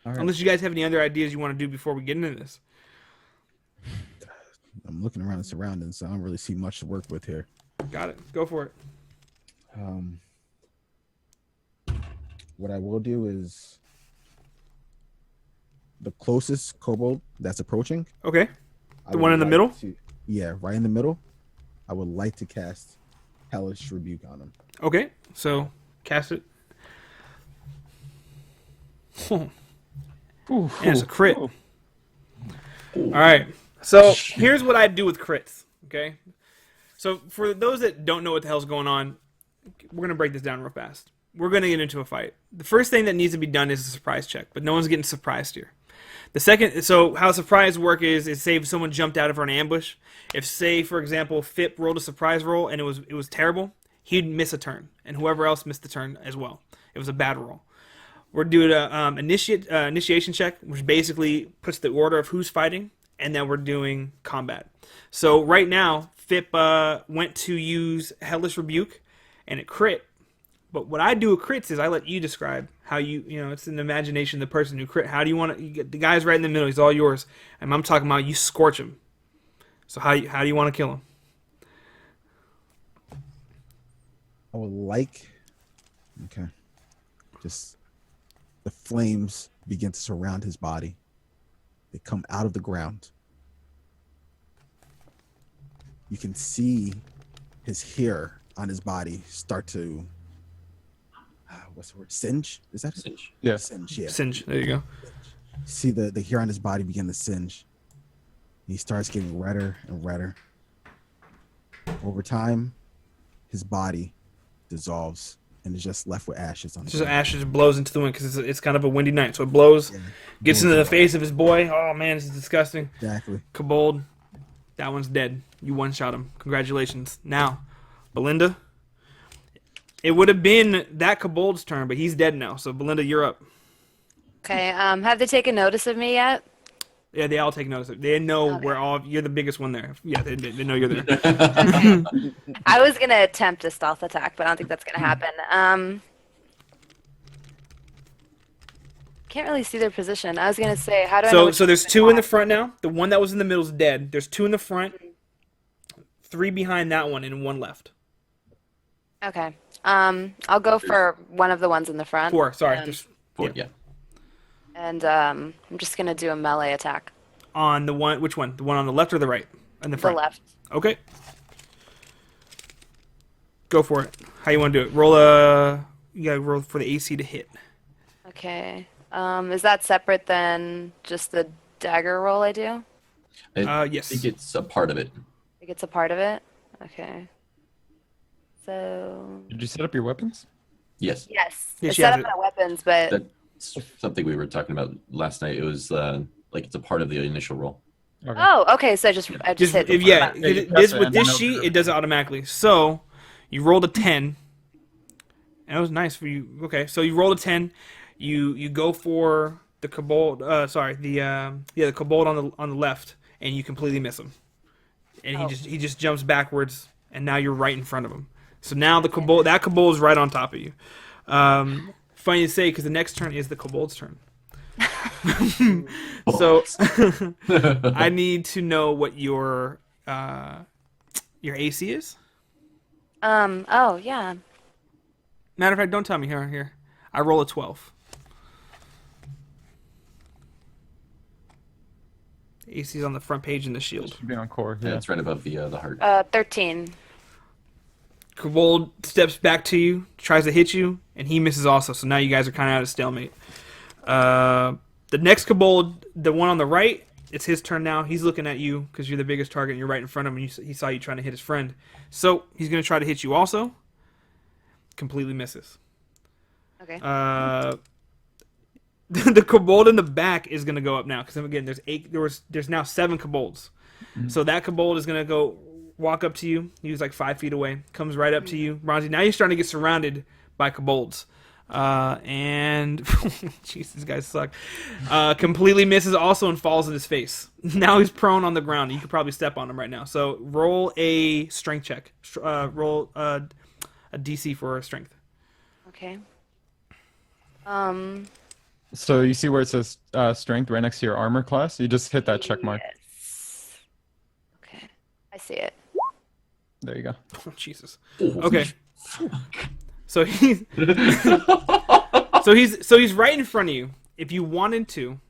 All right. Unless you guys have any other ideas you want to do before we get into this. I'm looking around the surroundings, so I don't really see much to work with here. Got it. Go for it. What I will do is the closest kobold that's approaching. Okay. I The would one in the like middle? Yeah, right in the middle. I would like to cast Hellish Rebuke on him. Okay. So cast it. And it's a crit. All right. So here's what I do with crits. Okay. So for those that don't know what the hell's going on, we're gonna break this down real fast. We're gonna get into a fight. The first thing that needs to be done is a surprise check, but no one's getting surprised here. The second, so how surprise work is say if someone jumped out of an ambush. If, say, for example, Fyp rolled a surprise roll and it was terrible, he'd miss a turn, and whoever else missed the turn as well. It was a bad roll. We're doing a initiation check, which basically puts the order of who's fighting, and then we're doing combat. So right now, Fypme went to use Hellish Rebuke, and it crit. But what I do with crits is I let you describe how it's an imagination of the person who crit. How do you want to? The guy's right in the middle. He's all yours, and I'm talking about you scorch him. So how do you want to kill him? I would like, just the flames begin to surround his body. They come out of the ground. You can see his hair on his body start to, what's the word? Singe? Is that Singe. Yeah. Singe, yeah. Singe. There you go. See the hair on his body begin to singe. He starts getting redder and redder. Over time, his body dissolves and is just left with ashes on It's the just ground. ashes blows into the wind because it's kind of a windy night. So it blows, Yeah. gets into the face of his boy. Oh man, this is disgusting. Exactly. Kobold, that one's dead. You one-shot him. Congratulations. Now, Belinda, it would have been that Kobold's turn, but he's dead now. So Belinda, you're up. Okay. Have they taken notice of me yet? Yeah, they all take notice. They know you're the biggest one there. Yeah, they know you're there. Okay. I was gonna attempt a stealth attack, but I don't think that's gonna happen. Can't really see their position. I was gonna say, how do I know which So there's one's two in the attack? front now. The one that was in the middle is dead. There's two in the front, three behind that one, and one left. Okay. I'll go for one of the ones in the front. Four. Sorry. Um, There's Yeah. And I'm just gonna do a melee attack. on the one. Which one? The one on the left or the right? In the The front. left. Okay. Go for it. How you want to do it? You gotta roll for the AC to hit. Okay. Is that separate than just the dagger roll I do? Yes. I think it's a part of it. I think it's a part of it? Okay. So... Did you set up your weapons? Yes. Yes. Yeah, It's she set has up it. my weapons, but... That's something we were talking about last night. It was like it's a part of the initial roll. Okay. Oh, okay. So I just hit. With Yeah, you press it this and then sheet over. it does it automatically. So you rolled a 10. And it was nice for you. Okay, so you rolled a 10. You go for the kobold. The kobold on the left, and you completely miss him. And he just jumps backwards, and now you're right in front of him. So now that kobold is right on top of you. Funny to say because the next turn is the kobold's turn. So I need to know what your AC is. Oh, yeah. Matter of fact, don't tell me. Here. I roll a 12. AC's on the front page in the shield. Should be on core. Yeah, Yeah. it's right above the heart. 13. Kobold steps back to you, tries to hit you, and he misses also. So now you guys are kind of at a stalemate. The next Kobold, the one on the right, it's his turn now. He's looking at you because you're the biggest target and you're right in front of him. And he saw you trying to hit his friend. So he's going to try to hit you also. Completely misses. Okay. The Kobold in the back is going to go up now because again, there's now 7 Kobolds. Mm-hmm. So that Kobold is going to walk up to you. He was like 5 feet away. Comes right up to you, Bronzy. Now you're starting to get surrounded by Kobolds. And jeez, these guys suck. Completely misses also and falls in his face. Now he's prone on the ground. You could probably step on him right now. So roll a strength check. Roll a DC for strength. Okay. So you see where it says strength right next to your armor class? You just hit that check mark. Yes. Okay. I see it. There you go. Oh, Jesus. Okay. So he's he's right in front of you. If you wanted to,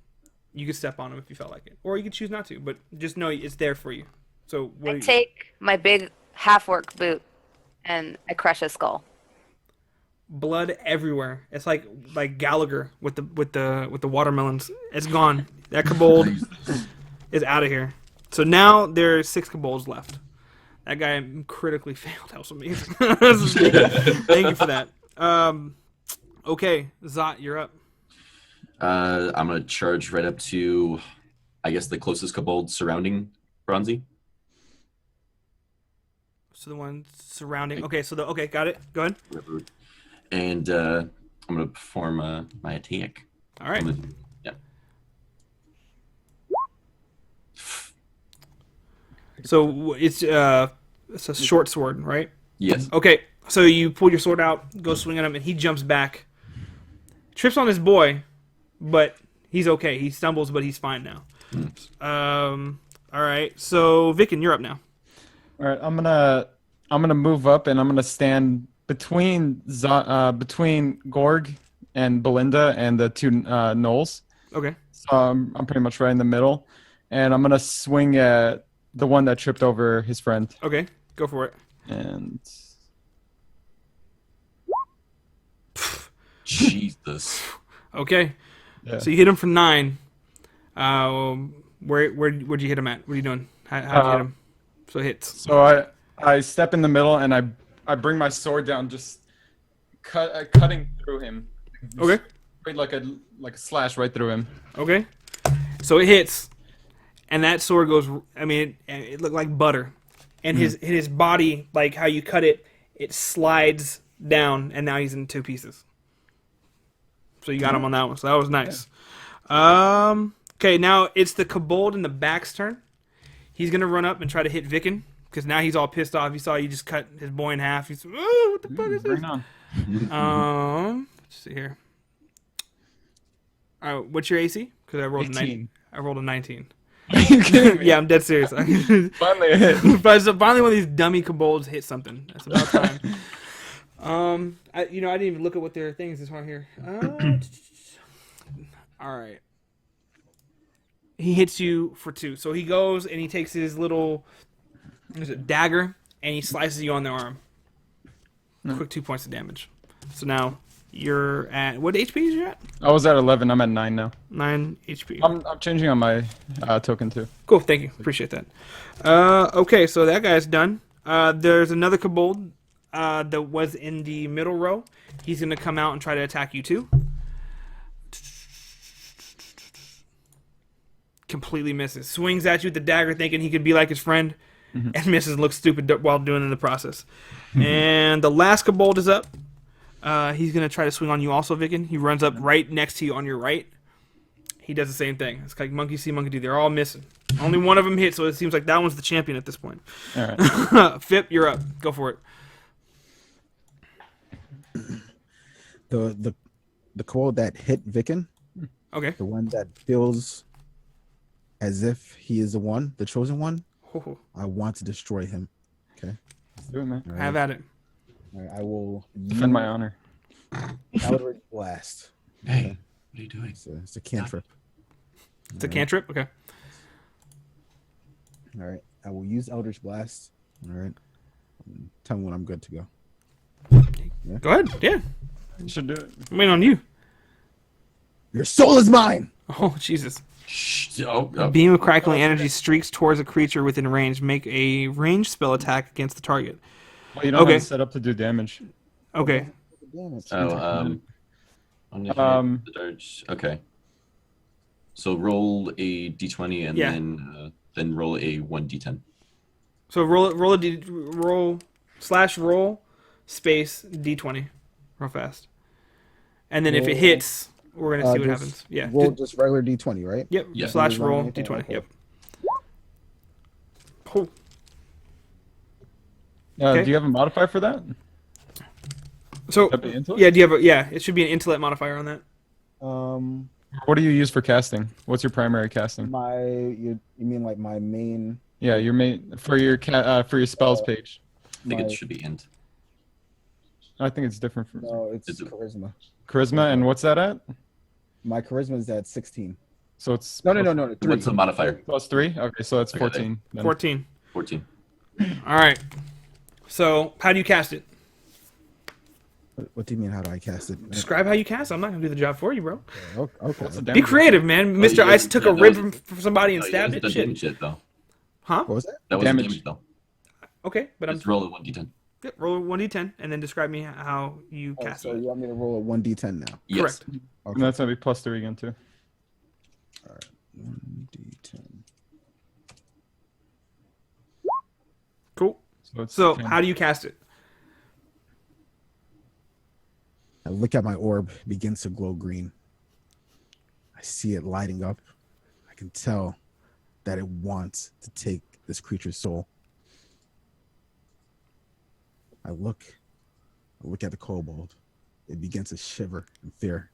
you could step on him if you felt like it, or you could choose not to. But just know it's there for you. So what? I take my big half-orc boot and I crush his skull. Blood everywhere. It's like Gallagher with the watermelons. It's gone. That Kobold is out of here. So now there's 6 Kobolds left. That guy critically failed. That was amazing. Thank you for that. Okay, Zot, you're up. I'm gonna charge right up to, I guess, the closest kobold surrounding Bronzy. So the one surrounding. Okay, so okay, got it. Go ahead. And I'm gonna perform my attack. All right. Yeah. So it's a short sword, right? Yes. Okay, so you pull your sword out, go swing at him, and he jumps back, trips on his boy, but he's okay. He stumbles, but he's fine now. All right, so Vicken, you're up now. All right, I'm gonna move up and I'm gonna stand between Gorg and Belinda and the two gnolls. Okay. So I'm pretty much right in the middle, and I'm gonna swing at the one that tripped over his friend. Okay, go for it. And Jesus. Okay, yeah. so you hit him for 9. Where'd you hit him at? What are you doing? How'd you hit him? So hits. So I step in the middle and I bring my sword down, just cutting through him. Okay. Straight like a slash right through him. Okay. So it hits, and that sword goes. I mean, it looked like butter, and his body, like how you cut it, it slides down, and now he's in 2 pieces. So you got him on that one. So that was nice. Yeah. Okay, now it's the kobold in the back's turn. He's gonna run up and try to hit Vicken because now he's all pissed off. He saw you just cut his boy in half. He's what the fuck is this? Bring it on. Let's see here. All right, what's your AC? Because I rolled 18. I rolled a 19. Are you kidding me? Yeah, I'm dead serious. Finally a hit. Finally, one of these dummy kobolds hit something. That's about time. I didn't even look at what their things is on here. All right. He hits you for 2. So he goes and he takes his little dagger and he slices you on the arm. Quick 2 points of damage. So now you're at what HP is you at? I was at 11. I'm at 9 now. 9 HP. I'm changing on my token too. Cool, thank you. Appreciate that. Okay, so that guy's done. There's another kobold that was in the middle row. He's going to come out and try to attack you too. Completely misses. Swings at you with the dagger thinking he could be like his friend, and misses, looks stupid while doing it in the process. And the last kobold is up. He's going to try to swing on you also, Vicken. He runs up right next to you on your right. He does the same thing. It's like monkey see, monkey do. They're all missing. Only one of them hit, so it seems like that one's the champion at this point. All right. Fypme, you're up. Go for it. The kobold that hit Vicken, Okay. the one that feels as if he is the chosen one, I want to destroy him. Okay. Let's do it, man. All right. Have at it. All right, I will Defend my honor. Eldritch Blast. Hey, what are you doing? It's a cantrip. It's a cantrip? Okay. All right. I will use Eldritch Blast. All right. Tell me when I'm good to go. Go ahead. Yeah. You should do it. I'm waiting on you. Your soul is mine. Oh, Jesus. Shh. A beam of crackling energy streaks towards a creature within range. Make a ranged spell attack against the target. Well, you don't Okay. have it set up to do damage. Okay. The darts. Okay. So roll a d20 and Yeah. then roll a 1d10. So roll space D20 real fast. And then if it Roll- hits, we're going to see what just happens. Yeah. Roll just regular D20, right? Yep. Yeah. Slash roll Okay. D20. Yep. Oh. Okay. Do you have a modifier for that? So That'd be intellect? yeah, do you have it should be an intellect modifier on that. What do you use for casting? What's your primary casting? You mean like my main? Yeah, your main for your spells page. I think My- it should be int. I think it's different for No, it's Is it- charisma. charisma. And what's that at? My charisma is at 16. So it's No. 3. What's the modifier? +3. Okay, so that's Okay, 14. then. 14. 14. All right. So how do you cast it? What do you mean? How do I cast it? Describe how you cast it. I'm not going to do the job for you, bro. Okay. What's the Be damage? creative, man. Oh, Mr. you Ice guys- took yeah, a that rib was- from somebody and Oh, yeah, stabbed that's it. the damage Shit. yet, though. Huh? What was that? That was Damage. damage, though. Okay, but I'm Just roll a 1d10. yeah, roll 1d10 and then describe me how you Oh, cast so it. you want me to roll a 1d10 now? Yes. Correct. And that's gonna be +3 again too. All right. 1d10. Cool. So So how do you cast it? I look at my orb, it begins to glow green. I see it lighting up. I can tell that it wants to take this creature's soul. I look at the kobold. It begins to shiver in fear.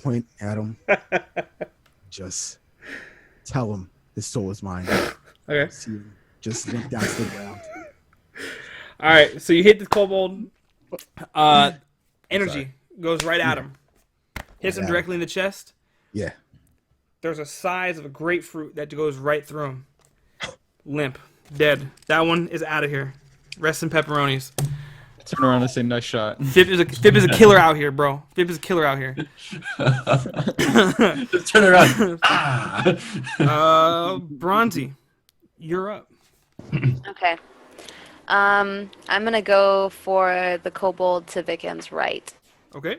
Point at him. Just tell him his soul is mine. Okay. See him just limp down to the ground. All right. So you hit the kobold. Energy goes right at him. Hits him Right at directly in the chest. Yeah. There's a size of a grapefruit that goes right through him. Limp. Dead. That one is out of here. Rest in pepperonis. Turn around and say, nice shot. Fip is a killer out here, bro. Fip is a killer out here. Just turn around. Bronzy, you're up. Okay. I'm gonna go for the kobold to Vicken's right, Okay.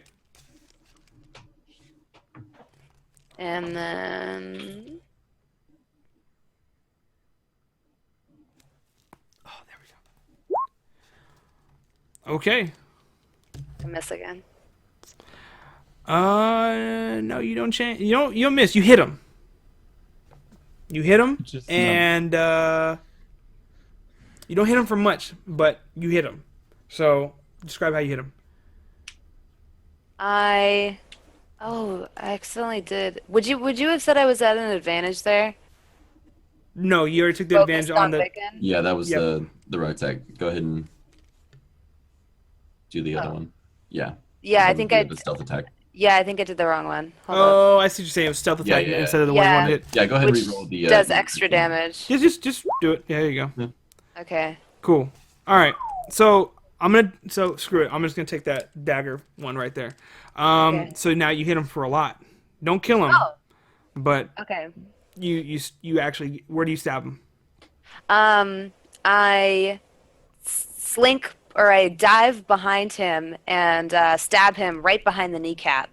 and then Oh, there we go. Okay. I miss again. No, you don't change. You don't miss. You hit him. You hit him, Just and you don't hit him for much, but you hit him. So describe how you hit him. I accidentally did. Would you have said I was at an advantage there? No, you already took the Focused advantage on the. Vicken? Yeah, that was Yep. the right attack. Go ahead and do the other one. Yeah. Yeah, I That think would I. be the stealth attack. Yeah, I think I did the wrong one. Hold on. Oh, I see what you're saying. It was stealth Yeah, attack yeah, yeah. instead of the one you Yeah. wanted to hit. Yeah, go ahead Which and re-roll the. does extra damage. Just do it. Yeah, there you go. Okay. Cool. All right. So screw it. I'm just gonna take that dagger one right there. Okay. So now you hit him for a lot. Don't kill him, Oh. but Okay. you actually, where do you stab him? I slink or I dive behind him and stab him right behind the kneecap,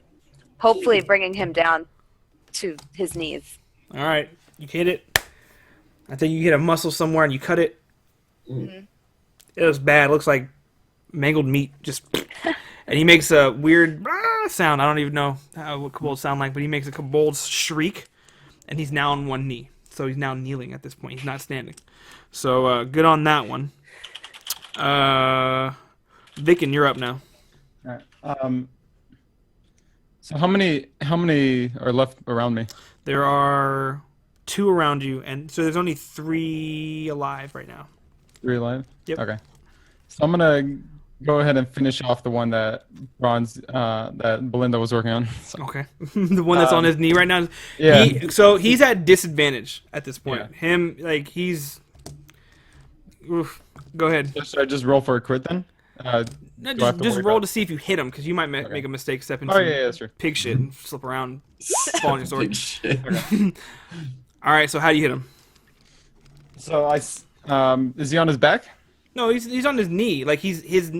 hopefully bringing him down to his knees. All right, you hit it. I think you hit a muscle somewhere and you cut it. Mm-hmm. It was bad. It looks like mangled meat. Just, and he makes a weird sound. I don't even know what kobolds sound like, but he makes a kobold shriek, and he's now on one knee. So he's now kneeling at this point. He's not standing. So good on that one. Vicken, you're up now. All right. So how many are left around me? There are 2 around you, and so there's only 3 alive right now. 3 alive? Yep. Okay. So I'm gonna go ahead and finish off the one that that Belinda was working on. So, Okay. The one that's on his knee right now. yeah. So he's at disadvantage at this point. Yeah. Him, like, he's... Oof. Go ahead. Should I just roll for a crit then? No, Do I have just to just worry roll about- to see if you hit him, because you might Okay. make a mistake, step in Oh some yeah, that's true. pig shit and slip around, fall on your sword. Big shit. All right, so how do you hit him? So is he on his back? No, he's on his knee. Like, he's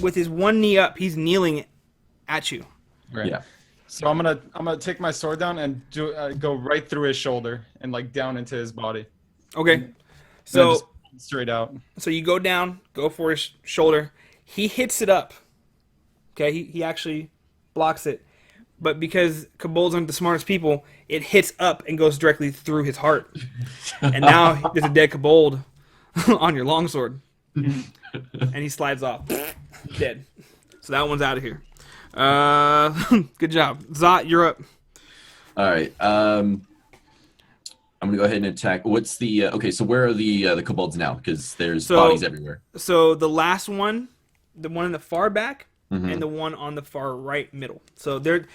with his one knee up, he's kneeling at you. Okay. Yeah. So I'm gonna take my sword down and go right through his shoulder and like down into his body. Okay. Then So just straight out. So you go down, go for his shoulder. He hits it up. Okay, he actually blocks it. But because kobolds aren't the smartest people, it hits up and goes directly through his heart. And now there's a dead kobold on your longsword. And he slides off. Dead. So that one's out of here. Good job. Zot, you're up. All right. I'm gonna go ahead and attack. What's the okay? So where are the kobolds now? Because there's bodies everywhere. So the last one, the one in the far back, Mhm. and the one on the far right middle. So they're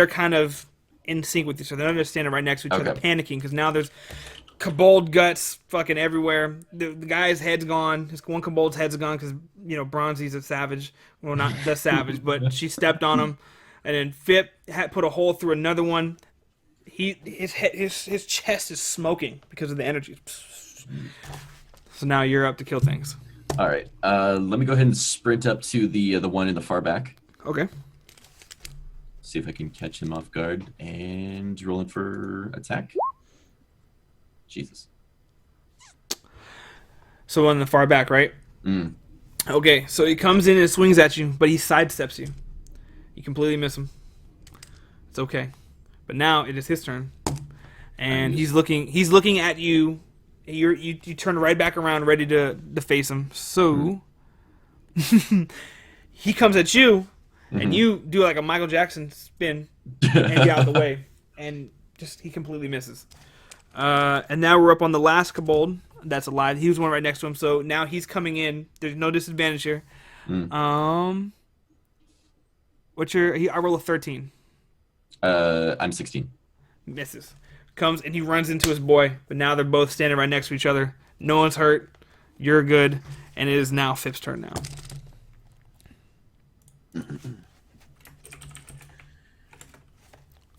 kind of in sync with each other. They're standing right next to each other, Okay. panicking because now there's kobold guts fucking everywhere. The guy's head's gone. His one kobold's head's gone because Bronzy's a savage. Well, not the savage, but she stepped on him, and then Fypme had put a hole through another one. His chest is smoking because of the energy. So now you're up to kill things. All right. Let me go ahead and sprint up to the one in the far back. Okay. See if I can catch him off guard and rolling for attack. Jesus. So on the far back, right? Mm. Okay, so he comes in and swings at you, but he sidesteps you. You completely miss him. It's okay. But now it is his turn. And he's looking at you. You turn right back around, ready to face him. So he comes at you, and you do like a Michael Jackson spin and get out of the way. And just he completely misses. And now we're up on the last kobold that's alive. He was one right next to him, so now he's coming in. There's no disadvantage here. What's your? I roll a 13. I'm 16. Misses. Comes and he runs into his boy, but now they're both standing right next to each other. No one's hurt. You're good, and it is now Fypme's turn now.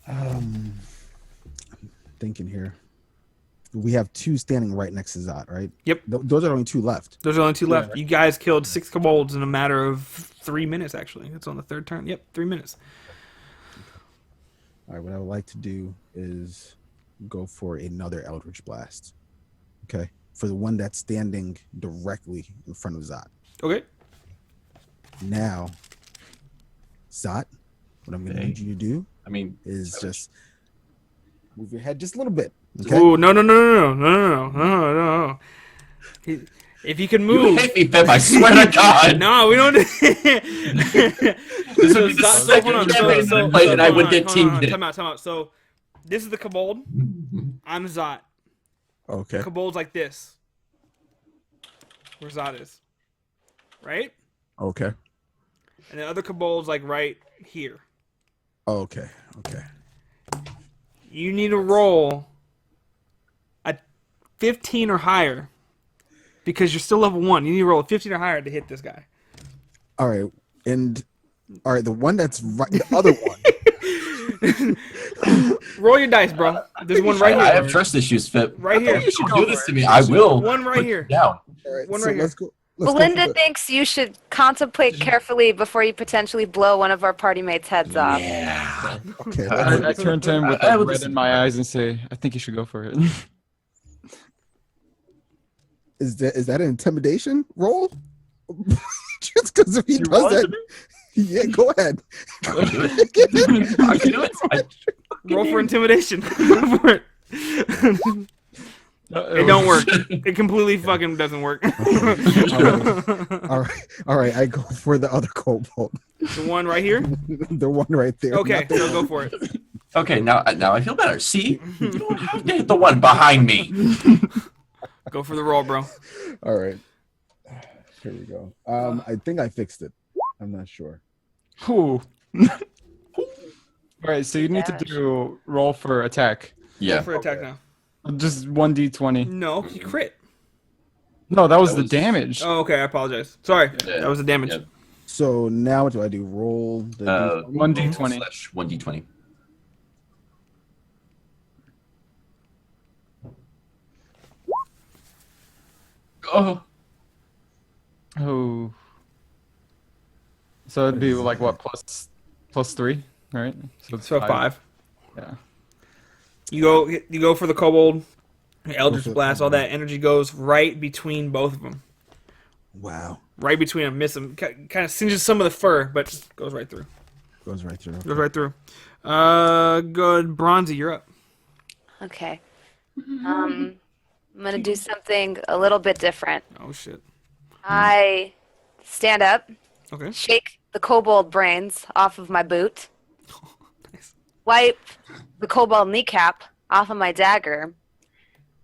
I'm thinking here. We have 2 standing right next to Zot, right? Yep. Those are only 2 left. There's only 2 left. You guys killed 6 kobolds in a matter of 3 minutes, actually. It's on the 3rd turn. Yep, 3 minutes. All right, what I would like to do is go for another Eldritch Blast. Okay? For the one that's standing directly in front of Zot. Okay. Now, Zot, what I'm going to need you to do is just move your head just a little bit. Okay? Ooh, no. If you can move. You hit me, Fypme, I swear to God. No, we don't. This would be the second campaign that I played and I would get teamed in. Time out. So, this is the kobold. I'm Zot. Okay. Kobold's like this. Where Zot is. Right? Okay. And the other kobold's like right here. Okay. You need to roll a 15 or higher. Because you're still level 1. You need to roll a 15 or higher to hit this guy. All right. And all right, the one that's right, the other one. Roll your dice, bro. There's one right here. I have trust issues, Fypme. Right here. You should do this to me. I will. One right here. Down. All right, One so right here. let's go. Belinda thinks you should contemplate carefully before you potentially blow one of our party mates' heads off. Yeah. Okay. I turn to him with I like, would red listen in to my that. eyes and say, I think you should go for it. Is that an intimidation roll? Just because if he does that, yeah, go ahead. I'll do it. I can do it. Roll for intimidation. Roll for it. It don't work. It completely fucking doesn't work. All right. I go for the other kobold. The one right here? The one right there. Okay, so go for it. Okay, now I feel better. See? You don't have to hit the one behind me. Go for the roll, bro. All right. Here we go. I think I fixed it. I'm not sure. All right, so you need to do roll for attack. Yeah. Go for attack now. Just 1d20. No, you crit. No, that was That the was- damage. Oh, okay, I apologize. Sorry, Yeah. that was the damage. Yeah. So now what do I do? Roll the 1d20. 1d20. Oh. Oh. So it'd be like what, plus 3, right? So it's So 5. Yeah. You go for the kobold, Eldritch for the Blast, all kobold. that energy goes right between both of them. Wow. Right between them, miss them. Kind of singes some of the fur, but goes right through. Goes right through. Goes right through. Good. Bronzy, you're up. Okay. I'm gonna do something a little bit different. Oh, shit. I stand up, Okay. shake the kobold brains off of my boot, Nice. wipe the kobold kneecap off of my dagger,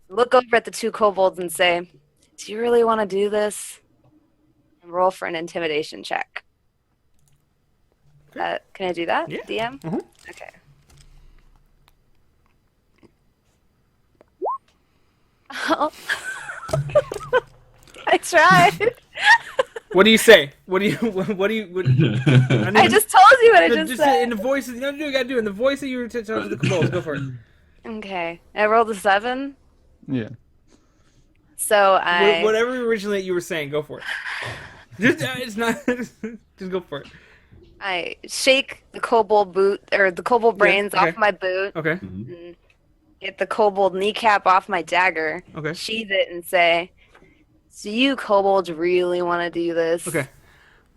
look over at the 2 kobolds and say, "Do you really want to do this?" And roll for an intimidation check. Can I do that, Yeah. DM? Mhm. Okay. Oh. I tried. What do you say? What do you? I just told you what I just in said. the voice. You know what you gotta do in the voice that you were telling the kobolds. Go for it. Okay. I rolled a 7. Yeah. So I. Whatever originally you were saying, go for it. Just it's not. Just go for it. I shake the kobold boot or the kobold brains okay. off my boot, Okay. and get the kobold kneecap off my dagger, Okay. sheath it, and say, So you kobolds really want to do this? Okay.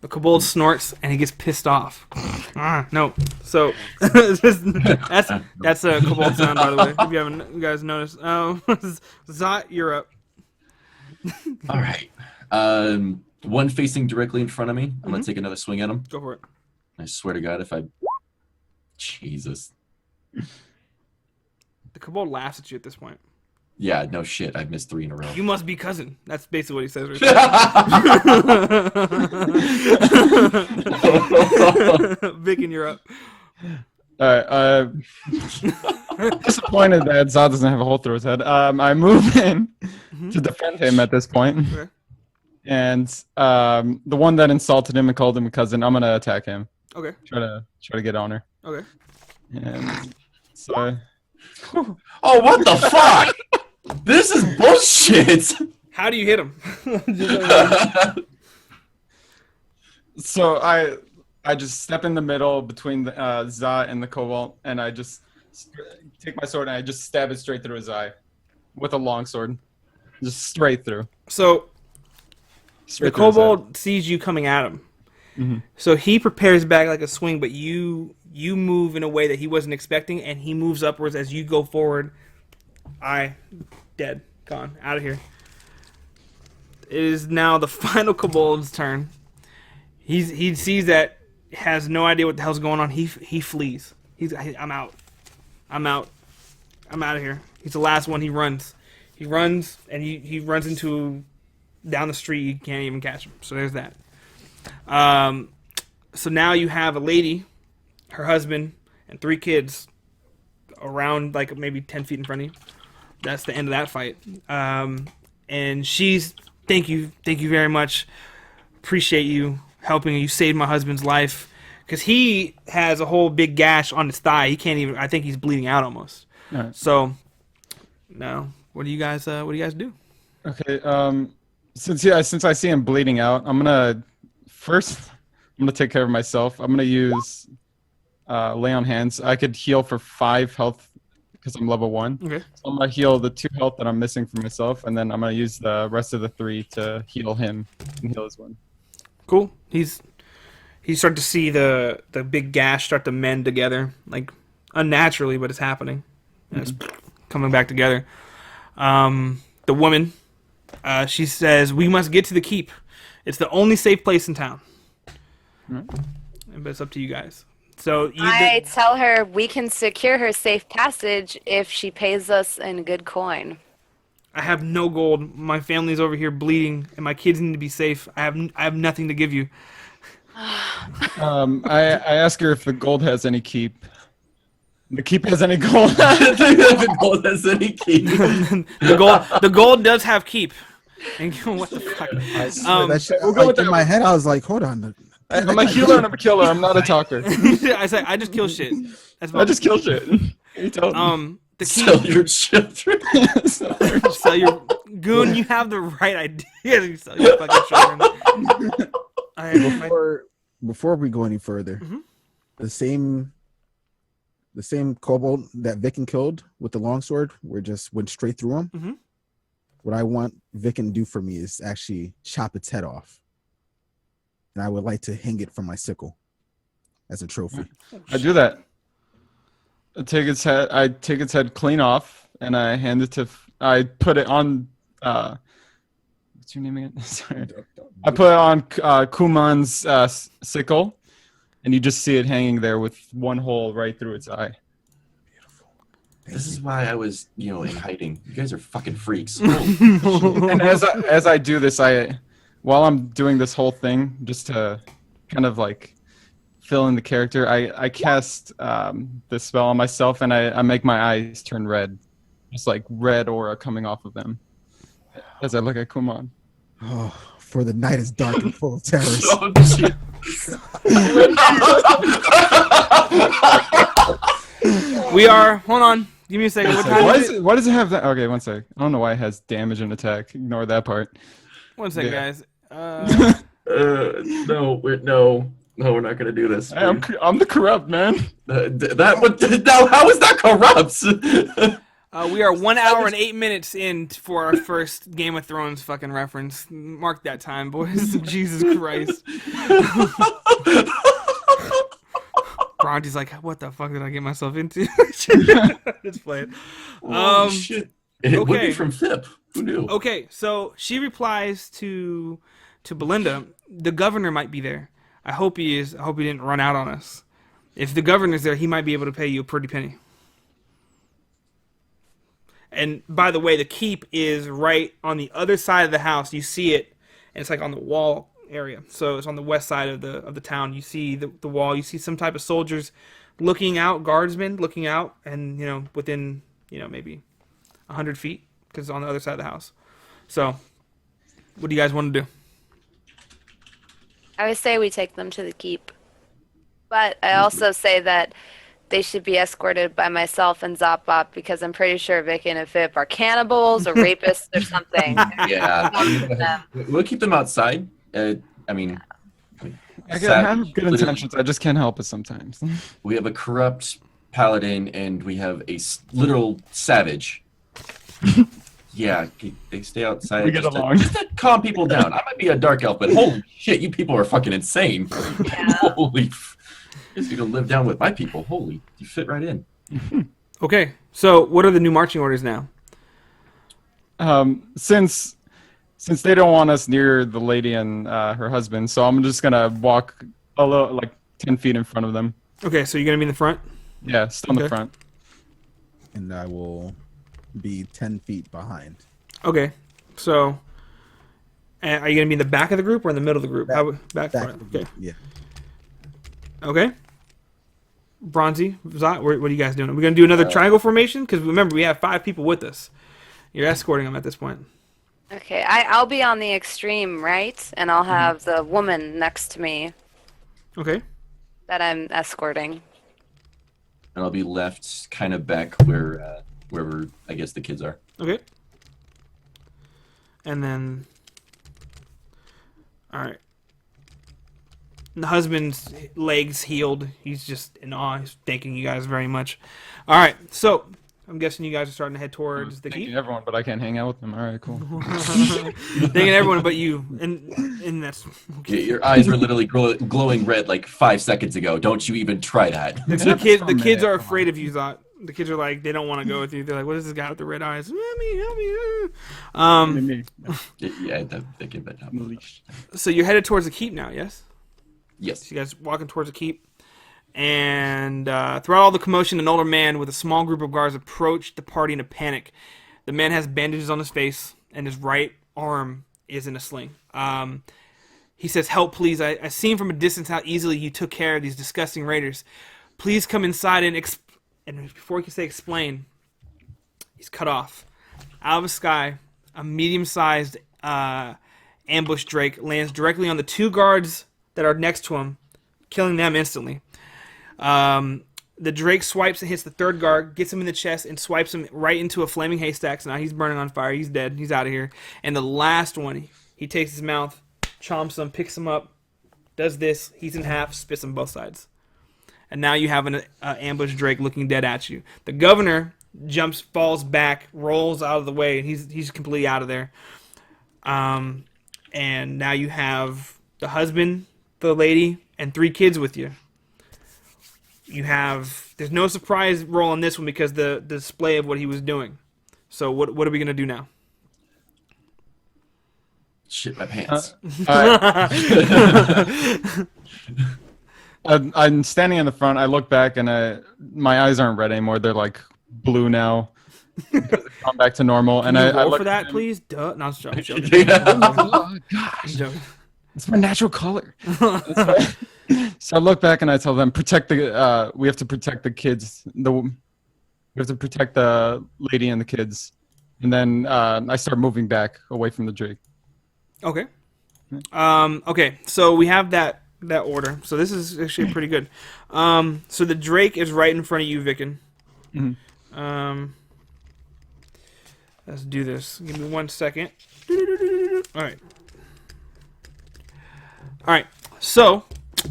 The kobold snorts and he gets pissed off. No. So that's a kobold sound, by the way. If you guys noticed. Zot, you're up. All right. One facing directly in front of me. I'm gonna take another swing at him. Go for it. I swear to God, if I, Jesus. The kobold laughs at you at this point. Yeah, no shit. I've missed 3 in a row. You must be cousin. That's basically what he says. Right there. Vicken, you're up. Alright, disappointed that Zod doesn't have a hole through his head. I move in to defend him at this point. Okay. And the one that insulted him and called him a cousin, I'm gonna attack him. Okay. Try to get on her. Okay. And so Oh, what the fuck? This is bullshit. How do you hit him? So I just step in the middle between the Zot and the Kobold, and I just take my sword and I just stab it straight through his eye with a long sword, just straight through. So Straight the through his kobold sees you coming at him. Mhm. So he prepares back like a swing, but you move in a way that he wasn't expecting, and he moves upwards as you go forward. Dead, gone, out of here. It is now the final kobold's turn. He sees that, has no idea what the hell's going on. He flees. I'm out of here. He's the last one. He runs and he runs into down the street. You can't even catch him. So there's that. So now you have a lady, her husband, and 3 kids around like maybe 10 feet in front of you. That's the end of that fight. And she's, thank you very much. Appreciate you helping. You saved my husband's life. Because he has a whole big gash on his thigh. He can't even, I think he's bleeding out almost. Right. So, now, what do you guys do? Okay, since I see him bleeding out, I'm gonna take care of myself. I'm gonna use lay on hands. I could heal for 5 health because I'm level 1. Okay. So I'm gonna heal the 2 health that I'm missing for myself, and then I'm gonna use the rest of the 3 to heal him and heal his one. Cool. He started to see the big gash start to mend together, like unnaturally, but it's happening. And it's coming back together. The woman, she says, "We must get to the keep. It's the only safe place in town." But it's up to you guys. So I tell her we can secure her safe passage if she pays us in good coin. I have no gold. My family's over here bleeding, and my kids need to be safe. I have nothing to give you. I ask her if the gold has any keep. The keep has any gold. The gold has any keep. The gold does have keep. And what the fuck? That shit, we'll go with in that my one. head, I was like, hold on. I'm a healer and I'm a killer. I'm not a talker. I say I just kill shit. That's I just kill shit. You tell me. The keep. Sell your children. Sell your goon. You have the right idea. You sell your fucking children. Before we go any further, the same kobold that Vicken killed with the longsword, went straight through him. What I want Vicken to do for me is actually chop its head off, and I would like to hang it from my sickle as a trophy. I do that. I take its head clean off, and I hand it to. I put it on. What's your name again? Sorry. I put it on Khu'man's sickle, and you just see it hanging there with one hole right through its eye. This is why I was, in hiding. You guys are fucking freaks. And as I do this, while I'm doing this whole thing, just to kind of like fill in the character, I cast this spell on myself, and I make my eyes turn red, just like red aura coming off of them as I look at Khu'man. Oh, for the night is dark and full of terrors. Oh, shit. We are. Hold on. Give me a second. What time is it? Why does it have that? Okay, one sec. I don't know why it has damage and attack. Ignore that part. 1 second, Yeah. guys. No, we're not gonna do this. I'm the corrupt man. How is that corrupt? We are 1 hour and 8 minutes in for our first Game of Thrones fucking reference. Mark that time, boys. Jesus Christ. Bronte's like, what the fuck did I get myself into? Let's play it. Oh, shit. It would okay. be from Fypme. Who knew? Okay, so she replies to Belinda, the governor might be there. I hope he is. I hope he didn't run out on us. If the governor's there, he might be able to pay you a pretty penny. And by the way, the keep is right on the other side of the house. You see it, and it's like on the wall area. So it's on the west side of the town. You see the wall. You see some type of soldiers looking out, guardsmen looking out, and within maybe 100 feet because it's on the other side of the house. So, what do you guys want to do? I would say we take them to the keep. But I also say that they should be escorted by myself and Zotbot because I'm pretty sure Vicken and Fypme are cannibals or rapists or something. Yeah. We'll keep them outside. I mean, I have good intentions. I just can't help it sometimes. We have a corrupt paladin and we have a literal savage. Yeah, they stay outside. We get along. Just to calm people down. I might be a dark elf, but holy shit, you people are fucking insane. Yeah. Holy, just gonna live down with my people. Holy, you fit right in. Okay, so what are the new marching orders now? Since they don't want us near the lady and her husband, so I'm just gonna walk a little, like 10 feet in front of them. Okay, so you're gonna be in the front. Yeah, still in the front. And I will be 10 feet behind. Okay, so are you gonna be in the back of the group or in the middle of the group? Back front. of the Okay. group, yeah. Okay. Bronzy, Zot, what are you guys doing? Are we gonna do another triangle formation? Because remember, we have 5 people with us. You're escorting them at this point. Okay, I'll be on the extreme right, and I'll have the woman next to me Okay. that I'm escorting. And I'll be left kind of back wherever I guess the kids are. Okay. And then, all right. The husband's legs healed. He's just in awe. He's thanking you guys very much. All right. So I'm guessing you guys are starting to head towards the Thanking keep. everyone, but I can't hang out with them. All right, cool. Thanking everyone but you. And that's okay. Your eyes were literally glowing red like 5 seconds ago. Don't you even try that. The kids are afraid of you, Zot. The kids are like, they don't want to go with you. They're like, what is this guy with the red eyes? Help me. Yeah, they can bet down. So you're headed towards the keep now, yes? Yes. So you guys walking towards the keep. And throughout all the commotion, an older man with a small group of guards approached the party in a panic. The man has bandages on his face, and his right arm is in a sling. He says, help, please. I seen from a distance how easily you took care of these disgusting raiders. Please come inside and before he can say explain, he's cut off. Out of the sky, a medium-sized ambush drake lands directly on the 2 guards that are next to him, killing them instantly. The drake swipes and hits the 3rd guard, gets him in the chest, and swipes him right into a flaming haystack. So now he's burning on fire. He's dead. He's out of here. And the last one, he takes his mouth, chomps him, picks him up, does this. He's in half, spits on both sides. And now you have an ambush drake looking dead at you. The governor jumps, falls back, rolls out of the way, and he's completely out of there. And now you have the husband, the lady, and 3 kids with you. There's no surprise roll on this one because the display of what he was doing. So what are we gonna do now? Shit my pants. I'm standing in the front. I look back and my eyes aren't red anymore. They're like blue now. Because they've gone back to normal. Can And you I roll look for that, at him. please? Duh. No, I'm joking. Oh, gosh. I'm joking. It's my natural color. So I look back and I tell them, we have to protect the kids. We have to protect the lady and the kids. And then I start moving back away from the drake. Okay. Okay. So we have that order. So this is actually pretty good. So the drake is right in front of you, Vicken. Mm-hmm. Let's do this. Give me 1 second. All right. All right. So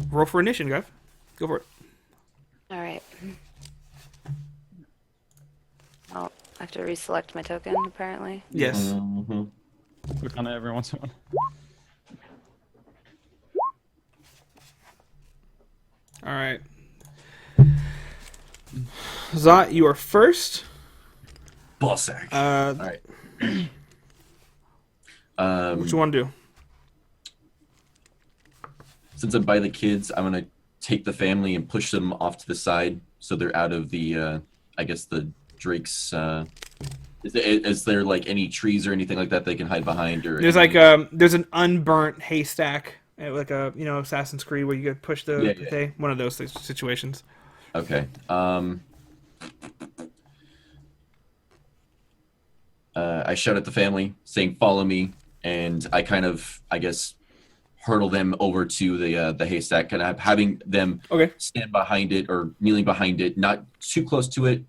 roll for initiative, guys. Go for it. All right. Well, I have to reselect my token, apparently. Yes. Mhm. Click on it every once in a while. All right. Zot, you are first. Ball sack. Uh, All right. what you want to do? Since I'm by the kids, I'm gonna take the family and push them off to the side so they're out of the, I guess the Drake's. Is there like any trees or anything like that they can hide behind? Or There's any... like there's an unburnt haystack, like a Assassin's Creed where you could push the Yeah. hay. One of those situations. Okay. I shout at the family, saying, "Follow me," and I kind of, I guess, hurdle them over to the haystack, kind of having them Okay. stand behind it or kneeling behind it, not too close to it,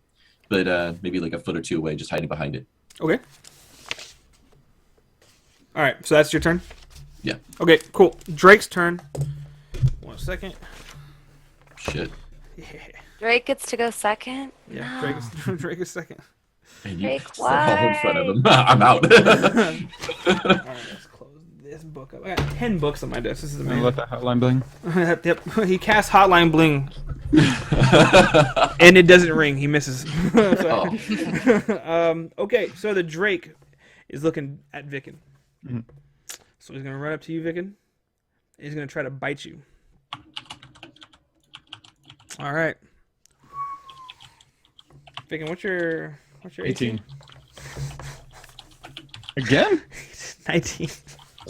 but maybe like a foot or two away, just hiding behind it. Okay. All right. So that's your turn. Yeah. Okay. Cool. Drake's turn. 1 second. Shit. Yeah. Drake gets to go second. Yeah. No. Drake is second. And Drake, all in front of him. why? I'm out. All right. Let's close this book up. I got 10 books on my desk. This is And amazing. let that hotline bling. Yep. He casts Hotline Bling, and it doesn't ring. He misses. Okay, so the Drake is looking at Vicken. Mhm. So he's gonna run up to you, Vicken. He's gonna try to bite you. All right, Vicken, what's your 18. Again? 19.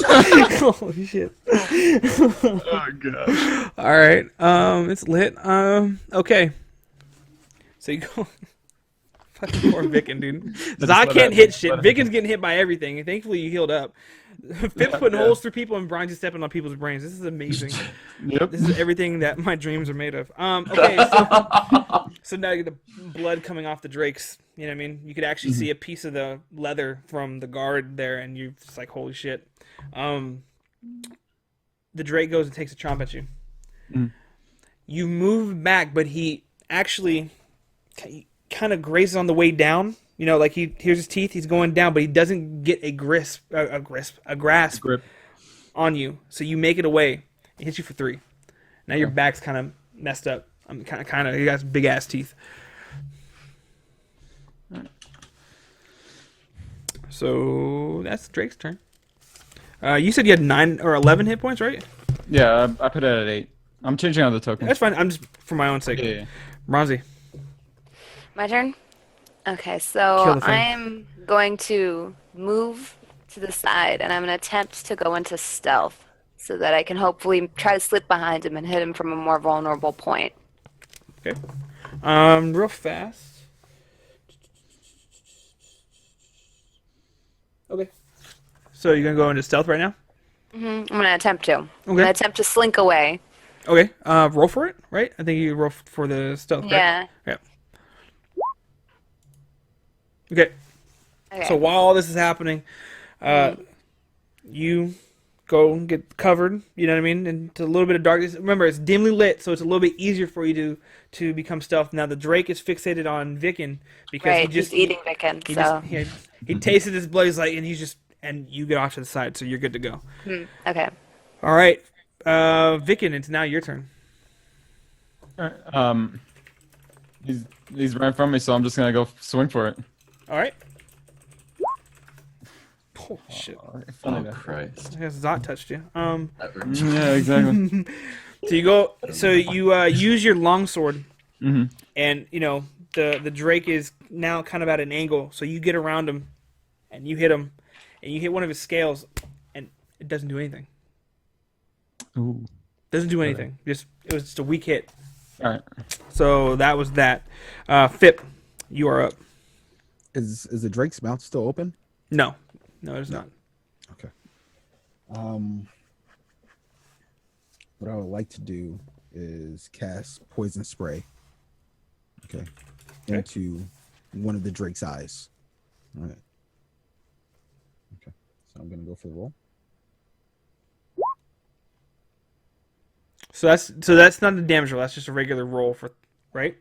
Holy shit. Oh god. All right. It's lit. Okay. So you go. Fucking poor Vicken, dude. Zot can't hit shit. Vicken's getting hit by everything. And thankfully, you healed up. Fypme's putting holes through people, and Brian's just stepping on people's brains. This is amazing. Yep. This is everything that my dreams are made of. Okay. So now you get the blood coming off the Drakes. You know what I mean? You could actually see a piece of the leather from the guard there, and you're just like, holy shit. The Drake goes and takes a chomp at you. Mm. You move back, but he actually kind of grazes on the way down. You know, like here's his teeth. He's going down, but he doesn't get a grasp Grip. on you. So you make it away. It hits you for 3. Now your back's kind of messed up. I'm kind of. You got big ass teeth. So that's Drake's turn. You said you had 9 or 11 hit points, right? Yeah, I put it at 8. I'm changing out the token. That's fine. I'm just for my own sake. Yeah. Bronzy. My turn? Okay, Kill so the thing. I'm going to move to the side, and I'm going to attempt to go into stealth so that I can hopefully try to slip behind him and hit him from a more vulnerable point. Okay. Real fast. Okay. So you're gonna go into stealth right now? I'm going to attempt to. I'm Okay. going to attempt to slink away. Okay. Roll for it, right? I think you roll for the stealth. Correct? Yeah. Yeah. Okay. Okay. So while all this is happening, you go and get covered. You know what I mean? Into a little bit of darkness. Remember, it's dimly lit, so it's a little bit easier for you to become stealth. Now the Drake is fixated on Vicken because Right, he just he's eating Vicken, he so. just he tasted his blood. He's like, and you get off to the side, so you're good to go. Okay. All right, Vicken, it's now your turn. Alright, he's right from me, so I'm just gonna go swing for it. All right. Oh shit! Funny Oh that. Christ. I guess Zot touched you. That hurt. Yeah, exactly. So you go. So you use your longsword, hmm and you know the Drake is now kind of at an angle. So you get around him, and you hit him, and you hit one of his scales, and it doesn't do anything. Ooh. Doesn't do anything. It was just a weak hit. All right. So that was that. Fyp, you are up. Is the Drake's mouth still open? No, it's not. Okay. What I would like to do is cast poison spray. Okay. Into one of the Drake's eyes. All right. Okay. So I'm gonna go for the roll. So that's not a damage roll. That's just a regular roll for right.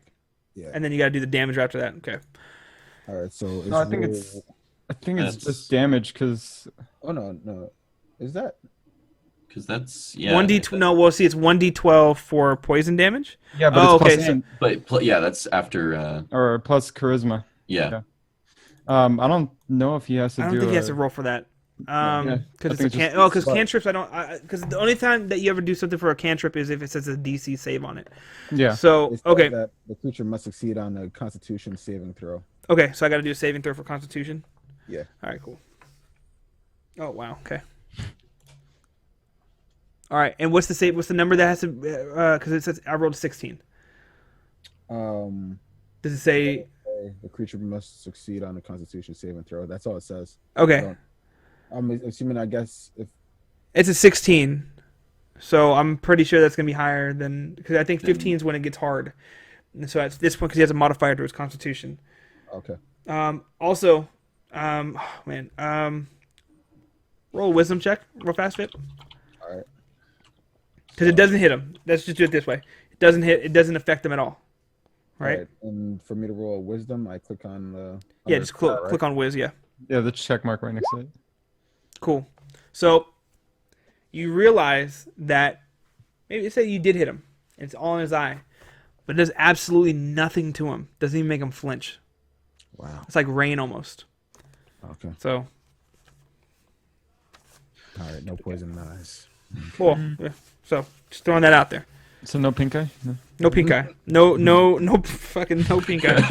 Yeah. And then you got to do the damage after that. Okay. All right, so it's No, I think it's just damage because Oh no, is that? Because that's yeah. 1d. No, we'll see. It's 1d12 for poison damage. yeah, but Oh, it's okay, plus so- int, But yeah, that's after. or plus charisma. Yeah. Yeah. I don't know if he has to I do. don't think he has to roll for that. Yeah, I Because think it's just- because cantrips, I don't. Because the only time that you ever do something for a cantrip is if it says a DC save on it. Yeah. So It says okay, that the creature must succeed on a Constitution saving throw. okay. So I got to do a saving throw for Constitution. Yeah. All right, cool. Oh wow. Okay. All right, and what's the save? What's the number that has to? Because it says I rolled a 16. Um, Does it say? the creature must succeed on a Constitution saving throw. That's all it says. Okay, I'm assuming. I guess if it's a 16. So I'm pretty sure that's gonna be higher than because I think 15 is when it gets hard. And so at this point, because he has a modifier to his Constitution. okay. Also, oh, man, roll a wisdom check real fast, Fit. All right. Because it doesn't hit him. Let's just do it this way. It doesn't hit. It doesn't affect them at all. Right? And for me to roll a wisdom, I click on the. Yeah, just click on Wiz. Yeah. Yeah, the check mark right next to it. Cool. So you realize that maybe say you did hit him. It's all in his eye, but it does absolutely nothing to him. Doesn't even make him flinch. Wow. It's like rain almost. Okay. So All right. No poison in the eyes. cool. Yeah. So just throwing that out there. So no pink eye. No. No pink eye. No fucking no pink eye.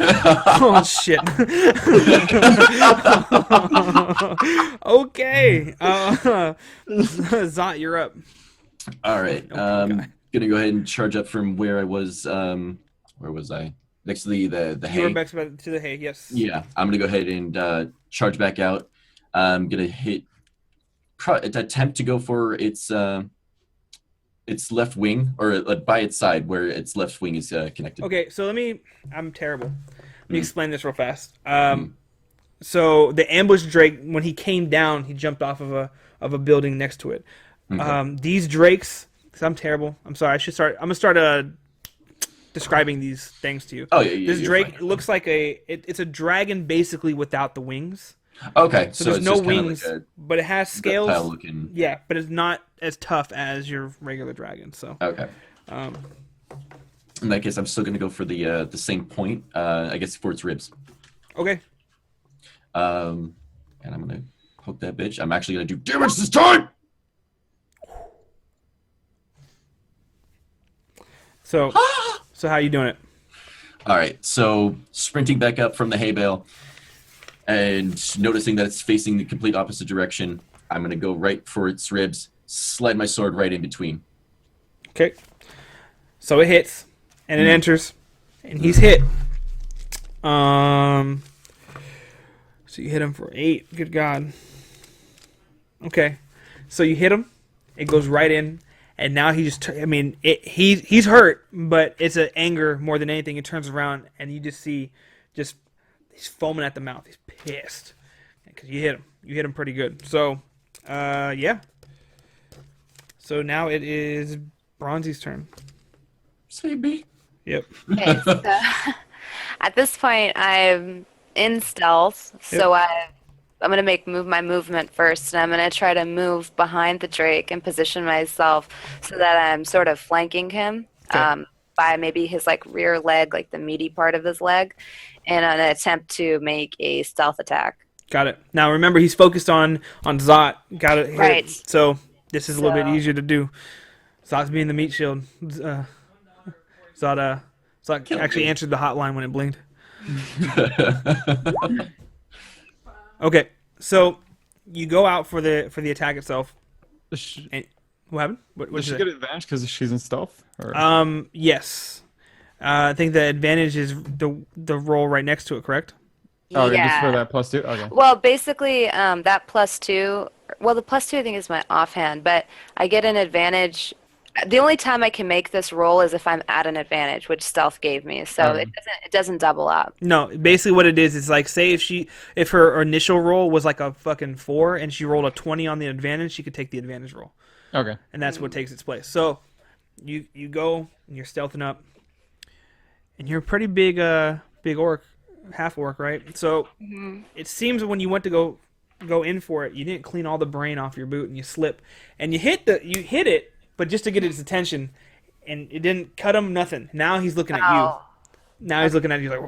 Oh shit. Okay. Zot, you're up. All right. No pink eye. Gonna go ahead and charge up from where I was. Where was I? Next to the You hay. were back to the hay. Yes. Yeah, I'm gonna go ahead and charge back out. I'm gonna hit. Attempt to go for its left wing, or by its side where its left wing is connected. Okay, so I'm terrible. Let me explain this real fast. So the ambush drake, when he came down, he jumped off of a building next to it. Okay. These drakes, because I'm terrible. I'm sorry. I'm gonna start describing these things to you. Oh yeah. This you're drake fine. looks like it's a dragon basically without the wings. Okay, So, so there's it's no just kinda wings, like a but it has scales. reptile looking. Yeah, but it's not as tough as your regular dragon. So, Okay. In that case, I'm still gonna go for the same point. I guess for its ribs. okay. And I'm gonna poke that bitch. I'm actually gonna do damage this time. So how you doing it? All right, so sprinting back up from the hay bale and noticing that it's facing the complete opposite direction, I'm going to go right for its ribs, slide my sword right in between. Okay. So it hits, and it enters, and he's hit. So you hit him for 8. Good God. Okay. So you hit him. It goes right in, and now he just. He's hurt, but it's an anger more than anything. It turns around, and you just see, he's foaming at the mouth. He's pissed because you hit him. You hit him pretty good. So, yeah. So now it is Bronzy's turn. Say me. Yep. Okay, so at this point, I'm in stealth, so I'm going to move my movement first, and I'm going to try to move behind the Drake and position myself so that I'm sort of flanking him by maybe his rear leg, like the meaty part of his leg, in an attempt to make a stealth attack. Got it. Now remember, he's focused on Zot. Got it. Right. So this is a little bit So- easier to do. Zot's being the meat shield. Zot actually answered the hotline when it blinked. Okay, so you go out for the attack itself. And what happened? What Does did she you get say? advantage because she's in stealth? Or? Yes. I think the advantage is the roll right next to it. Correct? Oh, okay, just Yeah. for that +2? Okay. Well, basically, that +2. Well, the +2 I think is my offhand, but I get an advantage. The only time I can make this roll is if I'm at an advantage, which stealth gave me. So Okay. it doesn't double up. No, basically what it is like, say if her initial roll was like a fucking 4 and she rolled a 20 on the advantage, she could take the advantage roll, Okay. and that's what takes its place. So you go and you're stealthing up, and you're a pretty big orc, half orc, right? So it seems when you went to go in for it, you didn't clean all the brain off your boot and you slip, and you hit it, but just to get his attention, and it didn't cut him nothing. Now he's looking at you. Now he's looking at you like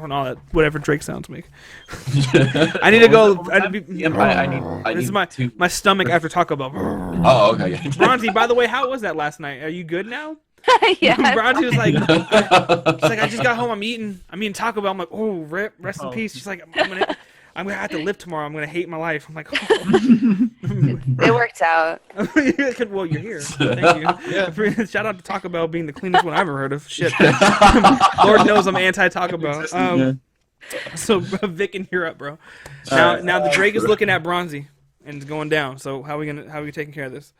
and all that whatever Drake sounds make. I need to go. I need this is my stomach after Taco Bell. Oh, okay. Bronzy, by the way, how was that last night? Are you good now? Yeah. Bronzy was like, she's like, I just got home. I'm eating Taco Bell. I'm like, oh, rip, rest in peace. She's like, I'm gonna have to live tomorrow. I'm gonna hate my life. I'm like, oh. It worked out. Well, you're here. Thank you. Yeah. Shout out to Taco Bell being the cleanest one I've ever heard of. Shit. Lord knows I'm anti Taco Bell. So Vicken, you're up, bro. Now the Drake is looking at Bronzy and it's going down. So how are we taking care of this?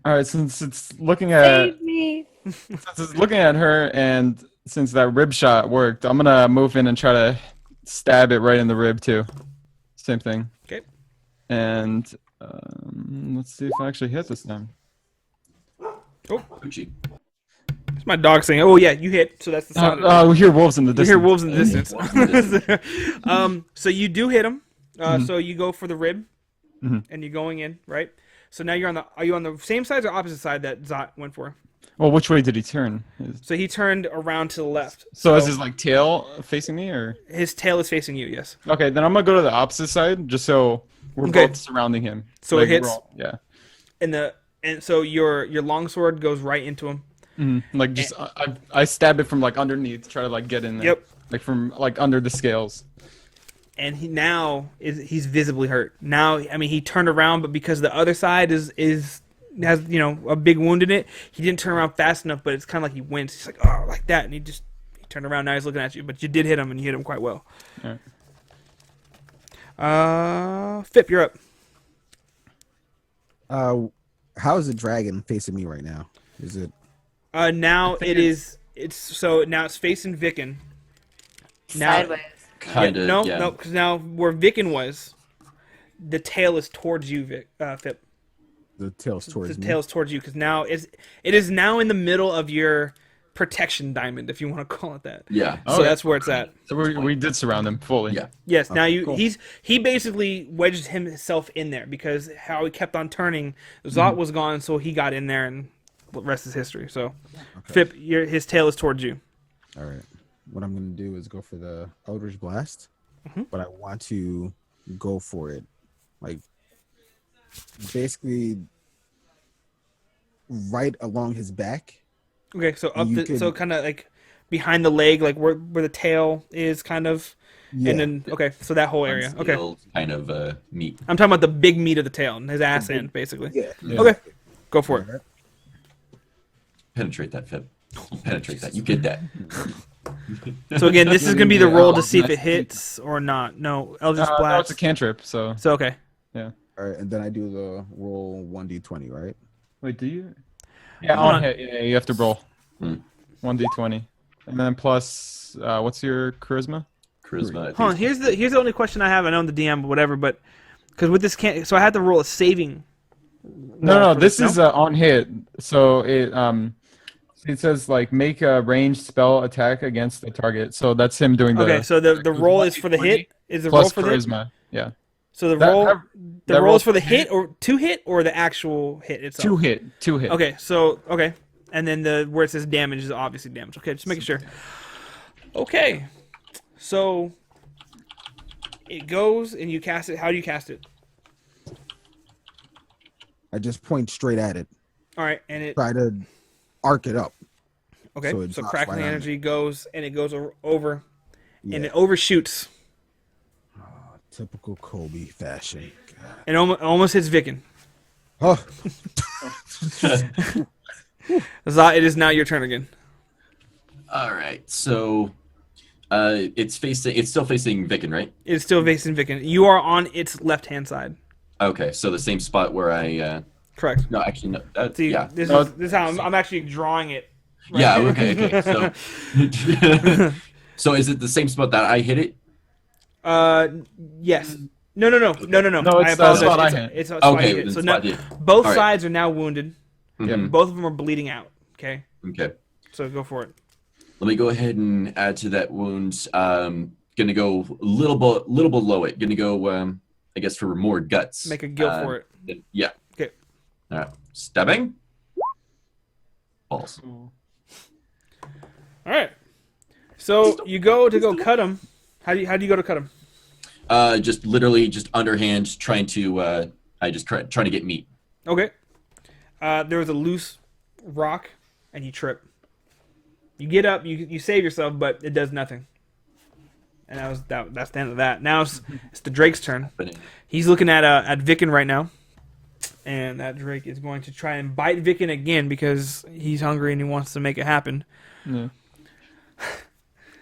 All right, since it's looking at Save me. since it's looking at her, and since that rib shot worked, I'm gonna move in and try to stab it right in the rib too. Same thing. Okay. And let's see if I actually hit this time. Oh, Gucci. it's my dog saying, "Oh yeah, you hit." So that's the sound. We hear wolves in the We distance. hear wolves in the distance. So you do hit him. So you go for the rib, and you're going in, right? So now are you on the same side or opposite side that Zot went for? Well, which way did he turn? So he turned around to the left. So is his like tail facing me, or? His tail is facing you, yes. Okay, then I'm gonna go to the opposite side, just so we're Okay. both surrounding him. So it hits? Yeah. And so your longsword goes right into him. Like just I stab it from like underneath, try to like get in there. Yep. Like from like under the scales. And he's visibly hurt. Now, I mean, he turned around, but because the other side has a big wound in it, he didn't turn around fast enough. But it's kind of like he winced. He's like, oh, like that, and he turned around. Now he's looking at you, but you did hit him, and you hit him quite well. All right. Fypme, you're up. How's the dragon facing me right now? Is it Now it's facing Vicken. Now, Sideways. Kind of. No, because now where Vicken was, the tail is towards you, Fypme. the tail's towards The me? tail's towards you because now it is now in the middle of your protection diamond, if you want to call it that. Yeah. So that's where it's at. So we did surround him fully. Yeah. Yes. Now cool. he basically wedged himself in there because how he kept on turning, Zot was gone, so he got in there, and the rest is history. So, Fypme, his tail is towards you. All right. What I'm gonna do is go for the Eldritch Blast, but I want to go for it, like basically right along his back. Okay, so You kind of like behind the leg, like where the tail is, kind of, and then so that whole area. Okay, Unsealed kind of meat. I'm talking about the big meat of the tail, and his ass end, basically. Yeah. Okay, go for it. Penetrate that, Fypme. Penetrate that. You get that. So again, this is gonna be the roll to see if it hits or not. No, Eldritch No, Blast. it's a cantrip. So So okay. All right, and then I do the roll 1d20, right? wait, do you? Yeah, Hold on on. hit. Yeah, you have to roll Hmm. 1d20, and then plus what's your charisma? Charisma. I think Hold on. Here's the only question I have. I know I'm the DM, but whatever. But because with this can't, so I had to roll a saving. No, for this is on hit. So it says like make a ranged spell attack against the target. So that's him doing the. Okay, so the roll is for the hit. Is the roll plus for the hit? charisma. Yeah. So the That- roll that- the that roll is rolls for the for hit or to hit or the actual hit itself. Two hit. Okay, and then the where it says damage is obviously damage. Okay, just making sure. Okay, so it goes and you cast it. How do you cast it? I just point straight at it, All right, and it try to arc it up. okay. so it So drops crackling right on energy goes and it goes over and Yeah. it overshoots Typical Kobe fashion. and almost hits Vicken. Oh, Zot, it is now your turn again. All right. So it's still facing Vicken, right? It's still facing Vicken. You are on its left hand side. Okay. So the same spot where I. Correct. No, actually, no. See, Yeah. this No, is how I'm actually drawing it. right Yeah. here. Okay. So. So is it the same spot that I hit it? Yes. No. No, I it's the apologize. spot I It's, hit. it's a spot Okay. you hit. then So spot now did. both All right. sides are now wounded. Mhm. Both of them are bleeding out. Okay. Okay. So go for it. Let me go ahead and add to that wound gonna go a little below it. Gonna go, I guess, for more guts. Make a gill for it. Yeah. Okay. All right. Stabbing. Balls. All right. So you go to cut him. How do you go to cut him? Just literally just underhand, trying to trying to get meat. Okay. There was a loose rock, and you trip. You get up, you save yourself, but it does nothing. And that's the end of that. Now it's the Drake's turn. He's looking at Vicken right now, and that Drake is going to try and bite Vicken again because he's hungry and he wants to make it happen. Yeah.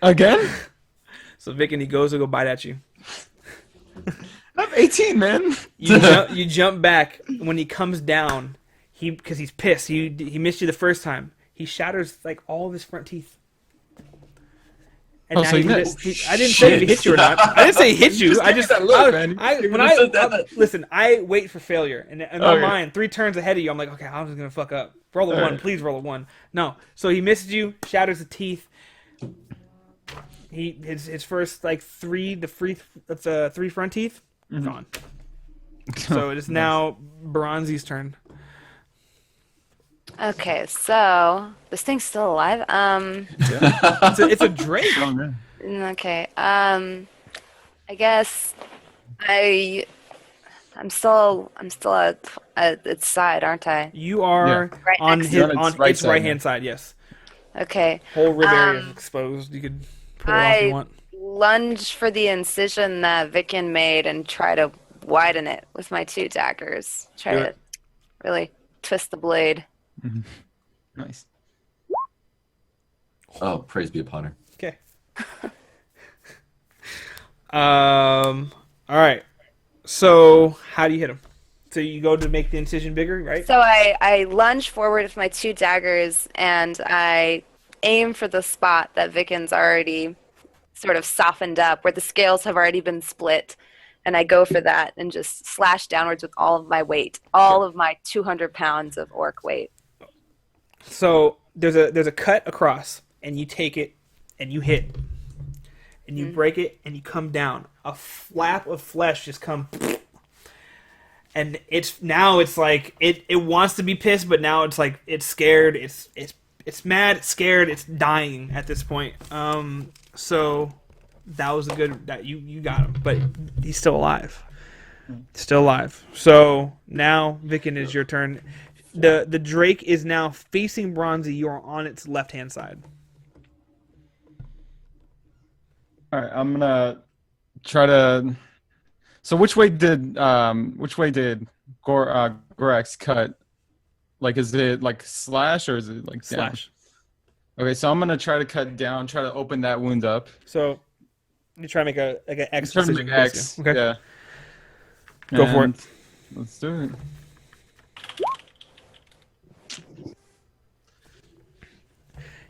Again? So Vicken, he goes to go bite at you. I'm 18, man. You jump back. When he comes down, because he's pissed. He missed you the first time. He shatters like all of his front teeth. And now so he he missed. missed. I didn't say if he hit you or not. I didn't say he hit you. I just that look, man. listen. I wait for failure, and in my Okay. mind, 3 turns ahead of you, I'm like, okay, I'm just gonna fuck up. Roll a 1, right. please roll a 1. No, so he misses you, shatters the teeth. His first like 3 front teeth gone. So it is now Bronze's turn. Okay, so this thing's still alive. It's a Drake. Oh, man. Okay. I guess I'm still at its side, aren't I? You are Right on next his to it. on Right its side, right hand side. Yes, Okay. whole rib area is exposed. You could pull it off if you want. Lunge for the incision that Vicken made and try to widen it with my 2 daggers. Try Do to it. really twist the blade. Nice. Oh, praise be upon her. Okay. All right. So how do you hit him? So you go to make the incision bigger, right? So I lunge forward with my 2 daggers and I aim for the spot that Vicken's already sort of softened up, where the scales have already been split. And I go for that and just slash downwards with all of my weight, all of my 200 pounds of orc weight. So there's a cut across, and you take it, and you hit, and you break it, and you come down. A flap of flesh just come, and it's like it wants to be pissed, but now it's like it's scared. It's mad, it's scared, it's dying at this point. So that was a good that you got him, but he's still alive. Still alive. So now Vicken is your turn. The Drake is now facing Bronzy. You are on its left hand side. All right, I'm gonna try to. So which way did Gol'rak's cut? Like, is it like slash or is it like down? Slash. Okay, so I'm gonna try to cut down, try to open that wound up. So you try to make an X Try to decision. make X. Okay. Yeah. Go for And it. Let's do it.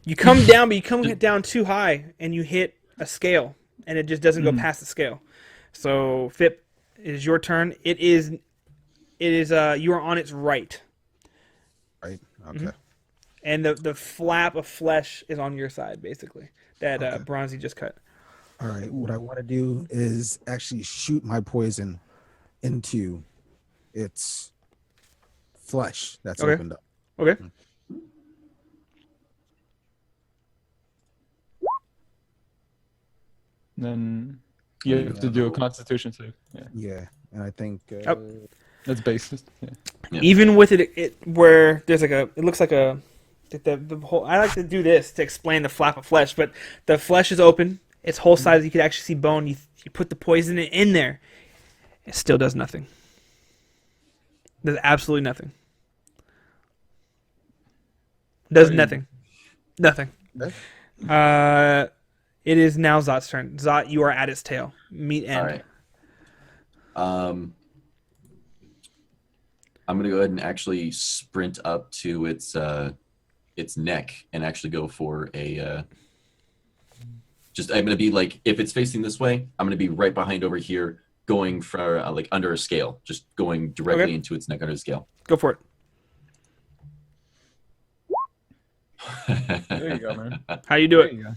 You come down, but you come down too high, and you hit a scale, and it just doesn't go past the scale. So Fypme, it is your turn. It is. You are on its right, Right. Okay. and the flap of flesh is on your side, basically. That Bronzy just cut. All right. What I want to do is actually shoot my poison into its flesh that's Okay. opened up. Okay. Then you have to do a Constitution save. Yeah, Yeah, and I think that's basis. Yeah. Yeah. Even with it where there's like it looks like the whole. I like to do this to explain the flap of flesh, but the flesh is open. Its whole side, you could actually see bone. You put the poison in there, it still does nothing. Does absolutely nothing. Does nothing. Nothing. Okay. It is now Zot's turn. Zot, you are at its tail. Meet end. All right. I'm gonna go ahead and actually sprint up to its neck and actually go for a. I'm gonna be like, if it's facing this way, I'm gonna be right behind over here, going for like under a scale, just going directly Okay. into its neck under the scale. Go for it. There you go, man. How you do There it? you go.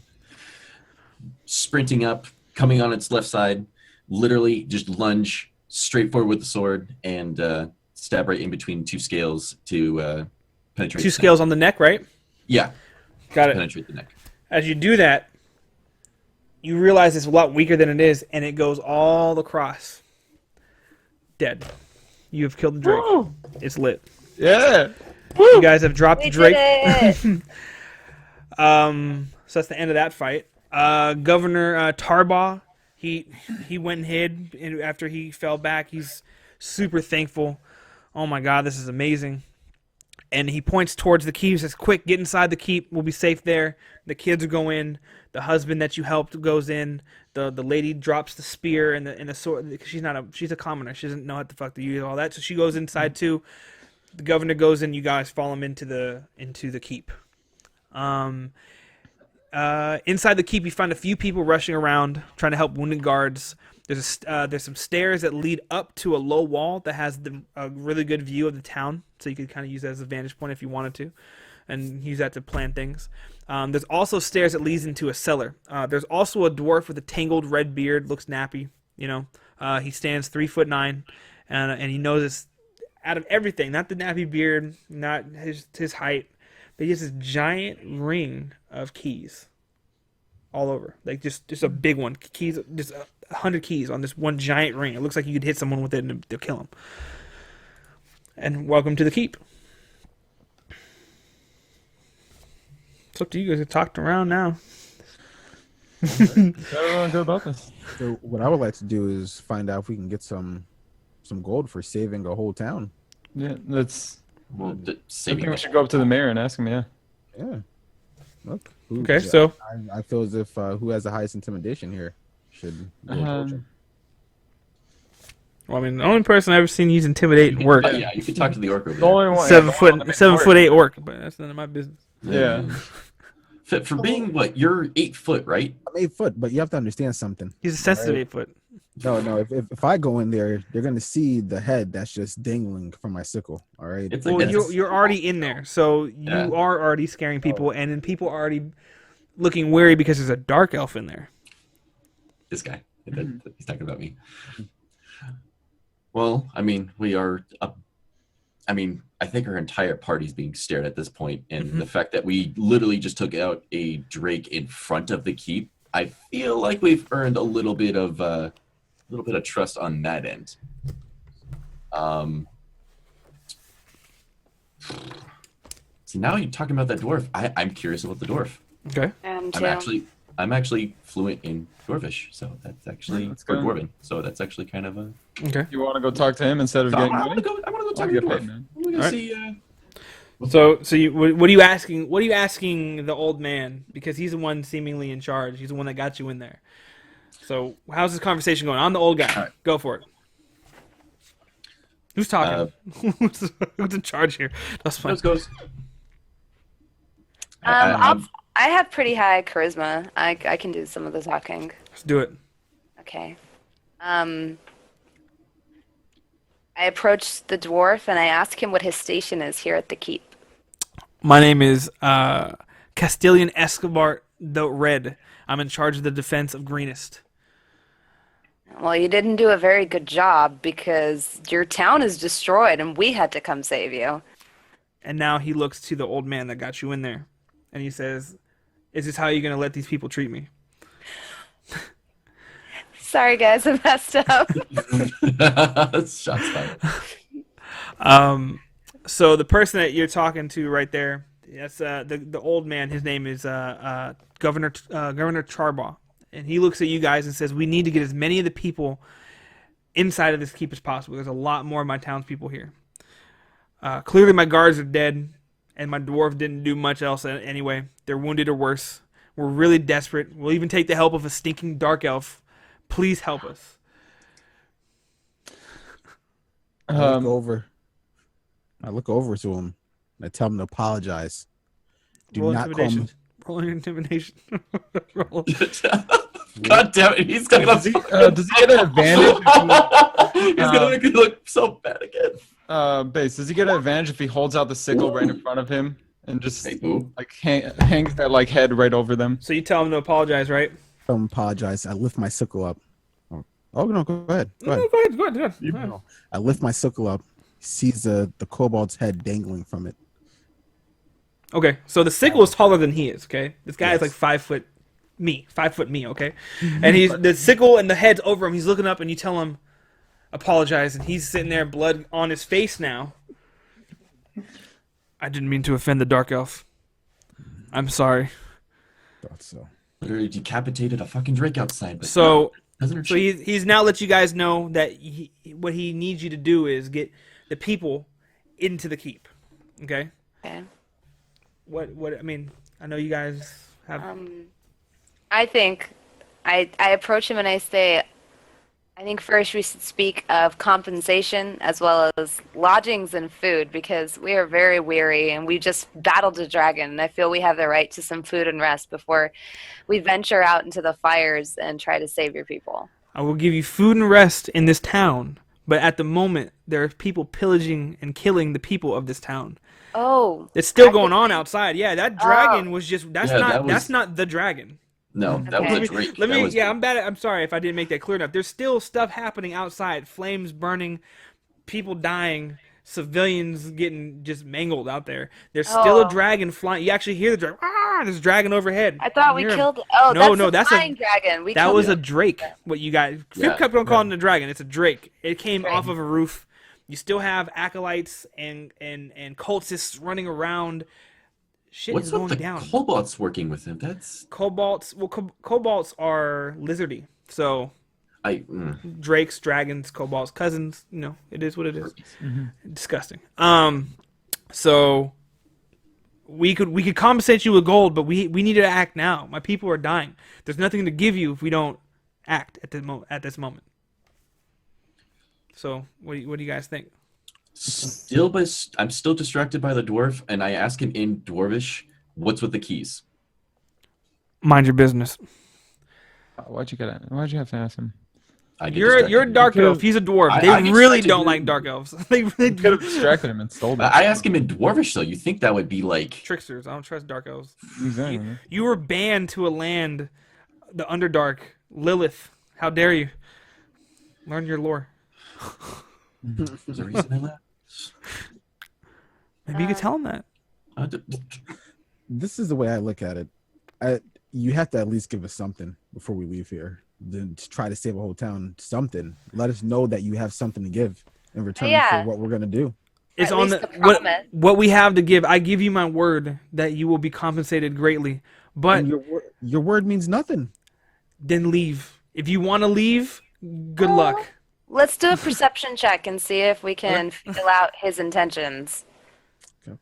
Sprinting up, coming on its left side, literally just lunge straight forward with the sword and stab right in between two scales to penetrate. Two scales on the neck, right? Yeah. Got it. Penetrate the neck. As you do that, you realize it's a lot weaker than it is, and it goes all across. Dead. You have killed the Drake. Woo! It's lit. Yeah. You guys have dropped the We Drake. did it! So that's the end of that fight. Governor Tarbaugh, he went and hid and after he fell back. He's super thankful. Oh my God, this is amazing. And he points towards the keep. He says, "Quick, get inside the keep. We'll be safe there." The kids will go in. The husband that you helped goes in. The lady drops the spear and the sword because she's a commoner. She doesn't know how the fuck to use all that. So she goes inside too. The governor goes in. You guys follow him into the keep. Inside the keep, you find a few people rushing around trying to help wounded guards. There's some stairs that lead up to a low wall that has a really good view of the town, so you could kind of use that as a vantage point if you wanted to, and use that to plan things. There's also stairs that leads into a cellar. There's also a dwarf with a tangled red beard, looks nappy. He stands 3'9", and he knows this out of everything. Not the nappy beard, not his height, but he has this giant ring of keys all over, like just a big one. Keys, just 100 keys on this one giant ring. It looks like you could hit someone with it and they'll kill him. And welcome to the keep. It's up to you guys. Get talked around now. How do you want to go about this? So what I would like to do is find out if we can get some gold for saving a whole town. Yeah, that's. Well, I saving think we should go up to the mayor and ask him. Yeah. Yeah. Look. Okay, so I feel as if who has the highest intimidation here should go approach him. well, I mean, the only person I've ever seen use intimidate and work. Yeah, you could talk to the orc over The there. only one. 7'8" orc, but that's none of my business. Yeah. For being what, you're 8 foot, right? I'm 8 foot, but you have to understand something. He's a sensitive Right. 8 foot. No. If I go in there, they're gonna see the head that's just dangling from my sickle. All right. It's Well, like you're already in there, so you Yeah. are already scaring people, and then people are already looking wary because there's a dark elf in there. this guy. He's talking about me. Well, I mean, we are up. I mean, I think our entire party's being stared at this point, and Mhm. the fact that we literally just took out a drake in front of the keep, I feel like we've earned a little bit of trust on that end. See, now you're talking about that dwarf. I'm curious about the dwarf. Okay. I'm actually fluent in Dwarvish, so that's actually That's or good. Dwarven. So that's actually kind of a. Okay. You want to go talk to him instead of So getting I want money? to go. I want to go talk I'll to get the paid, dwarf. man. We're gonna Alright. see. So you what are you asking? What are you asking the old man? Because he's the one seemingly in charge. He's the one that got you in there. So how's this conversation going? I'm the old guy. Alright. Go for it. Who's talking? Who's in charge here? That's fine. Let's go. I have pretty high charisma. I can do some of the talking. Let's do it. Okay. I approach the dwarf and I ask him what his station is here at the keep. My name is Castilian Escobar the Red. I'm in charge of the defense of Greenest. Well, you didn't do a very good job because your town is destroyed and we had to come save you. And now he looks to the old man that got you in there, and he says, "Is this how you're gonna let these people treat me?" Sorry, guys, I messed up. Shots fired. So the person that you're talking to right there, that's the old man. His name is Governor Tarbaugh, and he looks at you guys and says, "We need to get as many of the people inside of this keep as possible. There's a lot more of my townspeople here. Clearly, my guards are dead, and my dwarf didn't do much else anyway. They're wounded or worse. We're really desperate. We'll even take the help of a stinking dark elf. Please help us." I look over to him. And I tell him to apologize. Do Roll not call intimidation. me. Roll your intimidation. Roll. God damn it! He's gonna. Does he get an advantage? He's gonna make it look so bad again. Base, does he get an advantage if he holds out the sickle right in front of him and just Hey, boo. like hangs that like head right over them? So you tell him to apologize, right? Apologize. I lift my sickle up. Oh no, go ahead. Go ahead. Go ahead. I lift my sickle up. Sees the kobold's head dangling from it. Okay, so the sickle is taller than he is. Okay, this guy is Yes. like 5 foot me, okay, and he's the sickle and the head's over him. He's looking up, and you tell him, apologize, and he's sitting there, blood on his face now. I didn't mean to offend the dark elf. I'm sorry. Thought so. Literally decapitated a fucking drake outside. But So, doesn't her so shit- he's now let you guys know that what he needs you to do is get the people into the keep. Okay. Okay. What I mean, I know you guys have. I think I approach him and I say, I think first we should speak of compensation as well as lodgings and food because we are very weary and we just battled a dragon and I feel we have the right to some food and rest before we venture out into the fires and try to save your people. I will give you food and rest in this town, but at the moment there are people pillaging and killing the people of this town. Oh. It's still going on outside. Yeah, that dragon was just that's Yeah, not that was- that's not the dragon. No, that was Okay. a drake. Let That me was- yeah, I'm bad I'm sorry if I didn't make that clear enough. There's still stuff happening outside, flames burning, people dying, civilians getting just mangled out there. There's still a Oh. dragon flying. You actually hear the dragon. Ah, there's a dragon overhead. I thought we You hear him. killed. Oh, No, that's no, the that's flying dragon. We That killed was it. a drake. What you guys Yeah. Fypme kept on calling it a dragon. It's a drake. It came Drake. off of a roof. You still have acolytes and cultists running around. Shit What's is up going the down. kobolds working with him? That's Kobolds. Well, kobolds are lizardy. So drakes, dragons, kobolds, cousins. You know, it is what it is. Disgusting. So we could compensate you with gold, but we need to act now. My people are dying. There's nothing to give you if we don't act at this moment. So what do you guys think? I'm still distracted by the dwarf, and I ask him in Dwarvish, "What's with the keys?" Mind your business. Why'd you have to ask him? I get You're a distracted. dark elf. He's a dwarf. I They get really distracted don't with- like dark elves. they Could have distracted him and stole it. I ask him in Dwarvish though. You think that would be like? tricksters. I don't trust dark elves. Exactly. You were banned to a land, the Underdark, Lilith. How dare you? Learn your lore. There's a reason I left. Maybe you could tell him that. This is the way I look at it. You have to at least give us something before we leave here. Then to try to save a whole town, something. Let us know that you have something to give in return Yeah. for what we're gonna do. It's At on least the the promise. what we have to give. I give you my word that you will be compensated greatly. But And your word means nothing. then leave. If you want to leave, good luck. Let's do a perception check and see if we can feel out his intentions. Okay.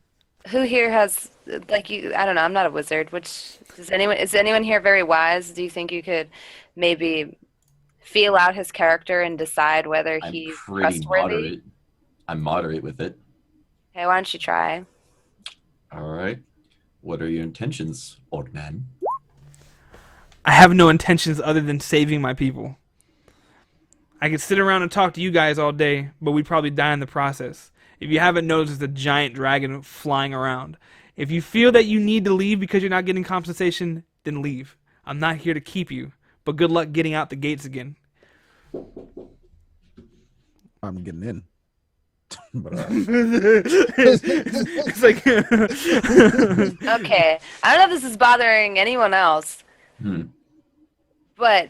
Who here has like you? I don't know. I'm not a wizard. Which is anyone here very wise? Do you think you could maybe feel out his character and decide whether I'm he's pretty trustworthy? moderate. I'm moderate with it. Okay, why don't you try? All right. What are your intentions, old man? I have no intentions other than saving my people. I could sit around and talk to you guys all day, but we'd probably die in the process. If you haven't noticed, there's a giant dragon flying around. If you feel that you need to leave because you're not getting compensation, then leave. I'm not here to keep you, but good luck getting out the gates again. I'm getting in. But, It's like Okay, I don't know if this is bothering anyone else, but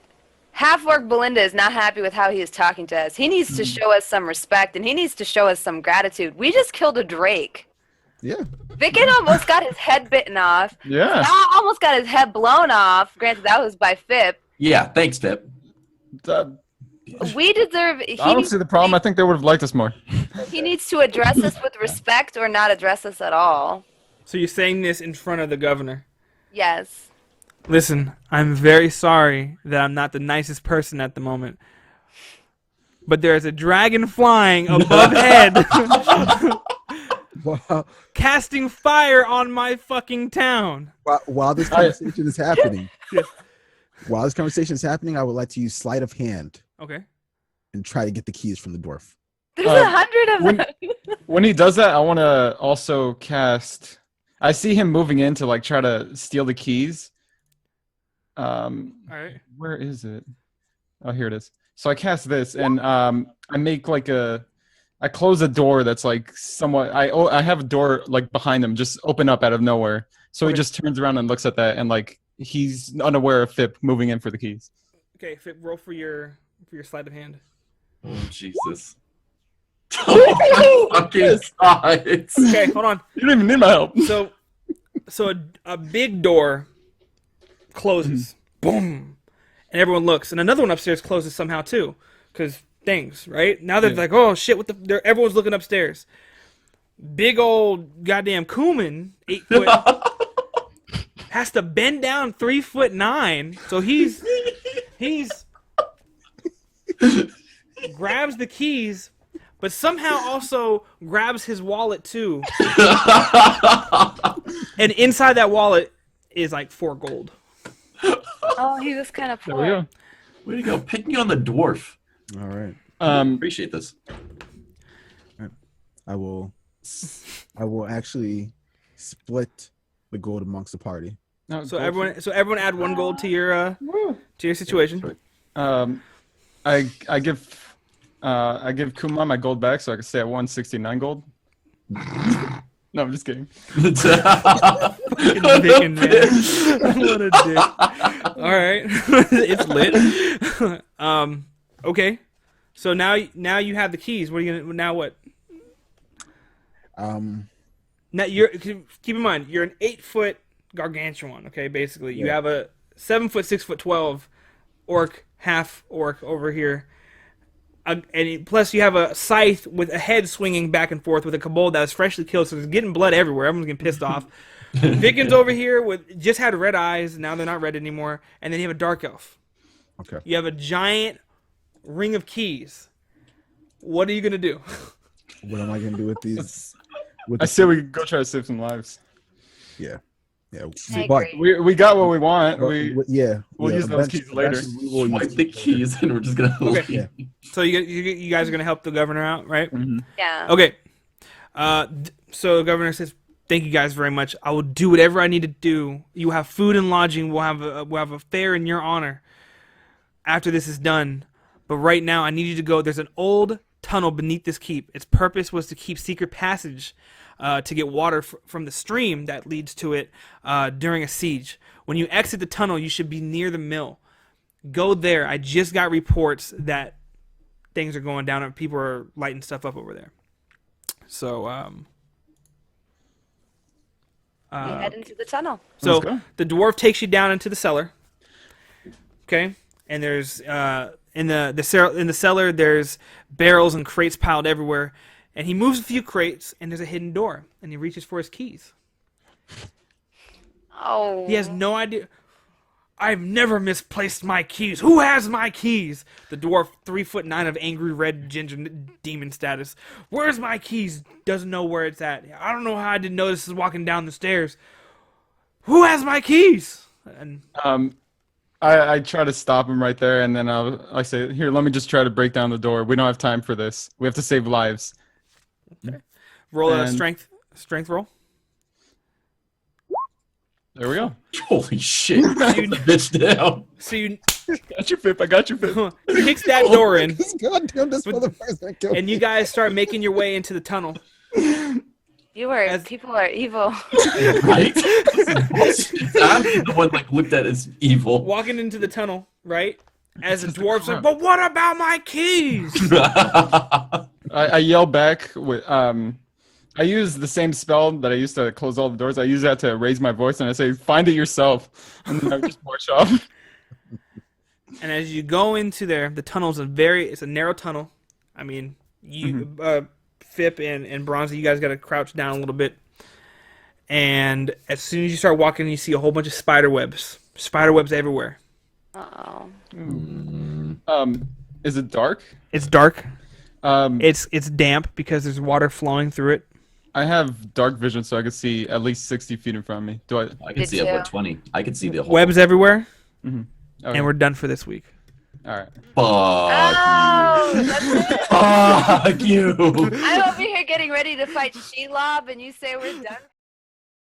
half-orc Belinda is not happy with how he is talking to us. He needs to show us some respect, and he needs to show us some gratitude. We just killed a drake. yeah. Vicken almost got his head bitten off. Yeah. Now almost got his head blown off. Granted, that was by Fypme. Yeah, thanks, Pip. We deserve. I don't see the problem. I think they would have liked us more. He needs to address us with respect or not address us at all. So you're saying this in front of the governor? Yes. Listen, I'm very sorry that I'm not the nicest person at the moment. But there's a dragon flying above head, While, casting fire on my fucking town. while this conversation is happening, I would like to use sleight of hand Okay. and try to get the keys from the dwarf. There's 100 of when- them. When he does that, I want to also cast. I see him moving in to like try to steal the keys. All right. Where is it? Oh, here it is. So I cast this, and I make like I close a door that's like somewhat. I have a door like behind him, just open up out of nowhere. So he Okay. just turns around and looks at that, and like he's unaware of Fypme moving in for the keys. Okay, roll for your sleight of hand. Oh Jesus! Oh my fucking God! Okay, hold on. You don't even need my help. So a big door closes, boom, and everyone looks, and another one upstairs closes somehow too, because things, right? Now they're like, oh shit, what the? Everyone's looking upstairs. Big old goddamn Khu'man, 8 foot, has to bend down 3'9", so he's grabs the keys, but somehow also grabs his wallet too. And inside that wallet is like 4 gold. Oh, he was kind of There we poor. go. Way to go, picking on the dwarf. All right. Appreciate this. I will actually split the gold amongst the party. No, So go everyone add 1 gold to your situation. I give Khu'man my gold back so I can stay at 169 gold. No, I'm just kidding. Fucking Vicken, man. What a dick. All right, it's lit. Okay. So now you have the keys. What are you gonna now? What? Now keep in mind you're an 8 foot gargantuan. Okay, basically you have a 7 foot 6'12" orc, half orc over here. Plus you have a scythe with a head swinging back and forth with a kobold that was freshly killed, so there's getting blood everywhere. Everyone's getting pissed off. Vicken's over here with just had red eyes. Now they're not red anymore. And then you have a dark elf. Okay. You have a giant ring of keys. What are you gonna do? What am I gonna do with these? I say we go try to save some lives. Yeah. I But agree. We got what we want. we'll use those keys later. eventually we will Wipe use the keys, and we're just gonna leave. Yeah. So you guys are gonna help the governor out, right? Yeah. Okay. So the governor says, "Thank you guys very much. I will do whatever I need to do. You have food and lodging. We'll have a fair in your honor after this is done. But right now, I need you to go. There's an old tunnel beneath this keep. Its purpose was to keep secret passage to get water from the stream that leads to it during a siege. When you exit the tunnel, you should be near the mill. Go there. I just got reports that things are going down and people are lighting stuff up over there. So, We head into the tunnel. so Let's go. the dwarf takes you down into the cellar. Okay, and there's in the cellar there's barrels and crates piled everywhere, and he moves a few crates and there's a hidden door, and he reaches for his keys. Oh. He has no idea. I've never misplaced my keys. Who has my keys? The dwarf, 3'9" of angry red ginger demon status. Where's my keys? Doesn't know where it's at. I don't know how I didn't notice this walking down the stairs. Who has my keys? And I try to stop him right there, and then I say, "Here, let me just try to break down the door. We don't have time for this. We have to save lives." roll a And- strength roll. There we go. Holy shit! Put the bitch down. So you Got your Fypme. I got your Fypme. kicks that door in, Goddamn, this motherfucker's gonna kill and you guys start making your way into the tunnel. People are evil. Right? I'm the one like looked at as evil. Walking into the tunnel, right? As the dwarf's like, but what about my keys? I yell back with I use the same spell that I used to close all the doors. I use that to raise my voice, and I say, "Find it yourself," and then I just march off. And as you go into there, the tunnel's it's a narrow tunnel. I mean, you, Fypme and Bronze, you guys got to crouch down a little bit. And as soon as you start walking, you see a whole bunch of spider webs everywhere. Uh-oh. Is it dark? It's dark. Um, It's damp because there's water flowing through it. I have dark vision, so I can see at least 60 feet in front of me. Do I? I can Did see you? up 20. I can see the whole. Webs everywhere, Okay. and we're done for this week. All right. Oh, that's it. Fuck you. I'm over here getting ready to fight Shelob, and you say we're done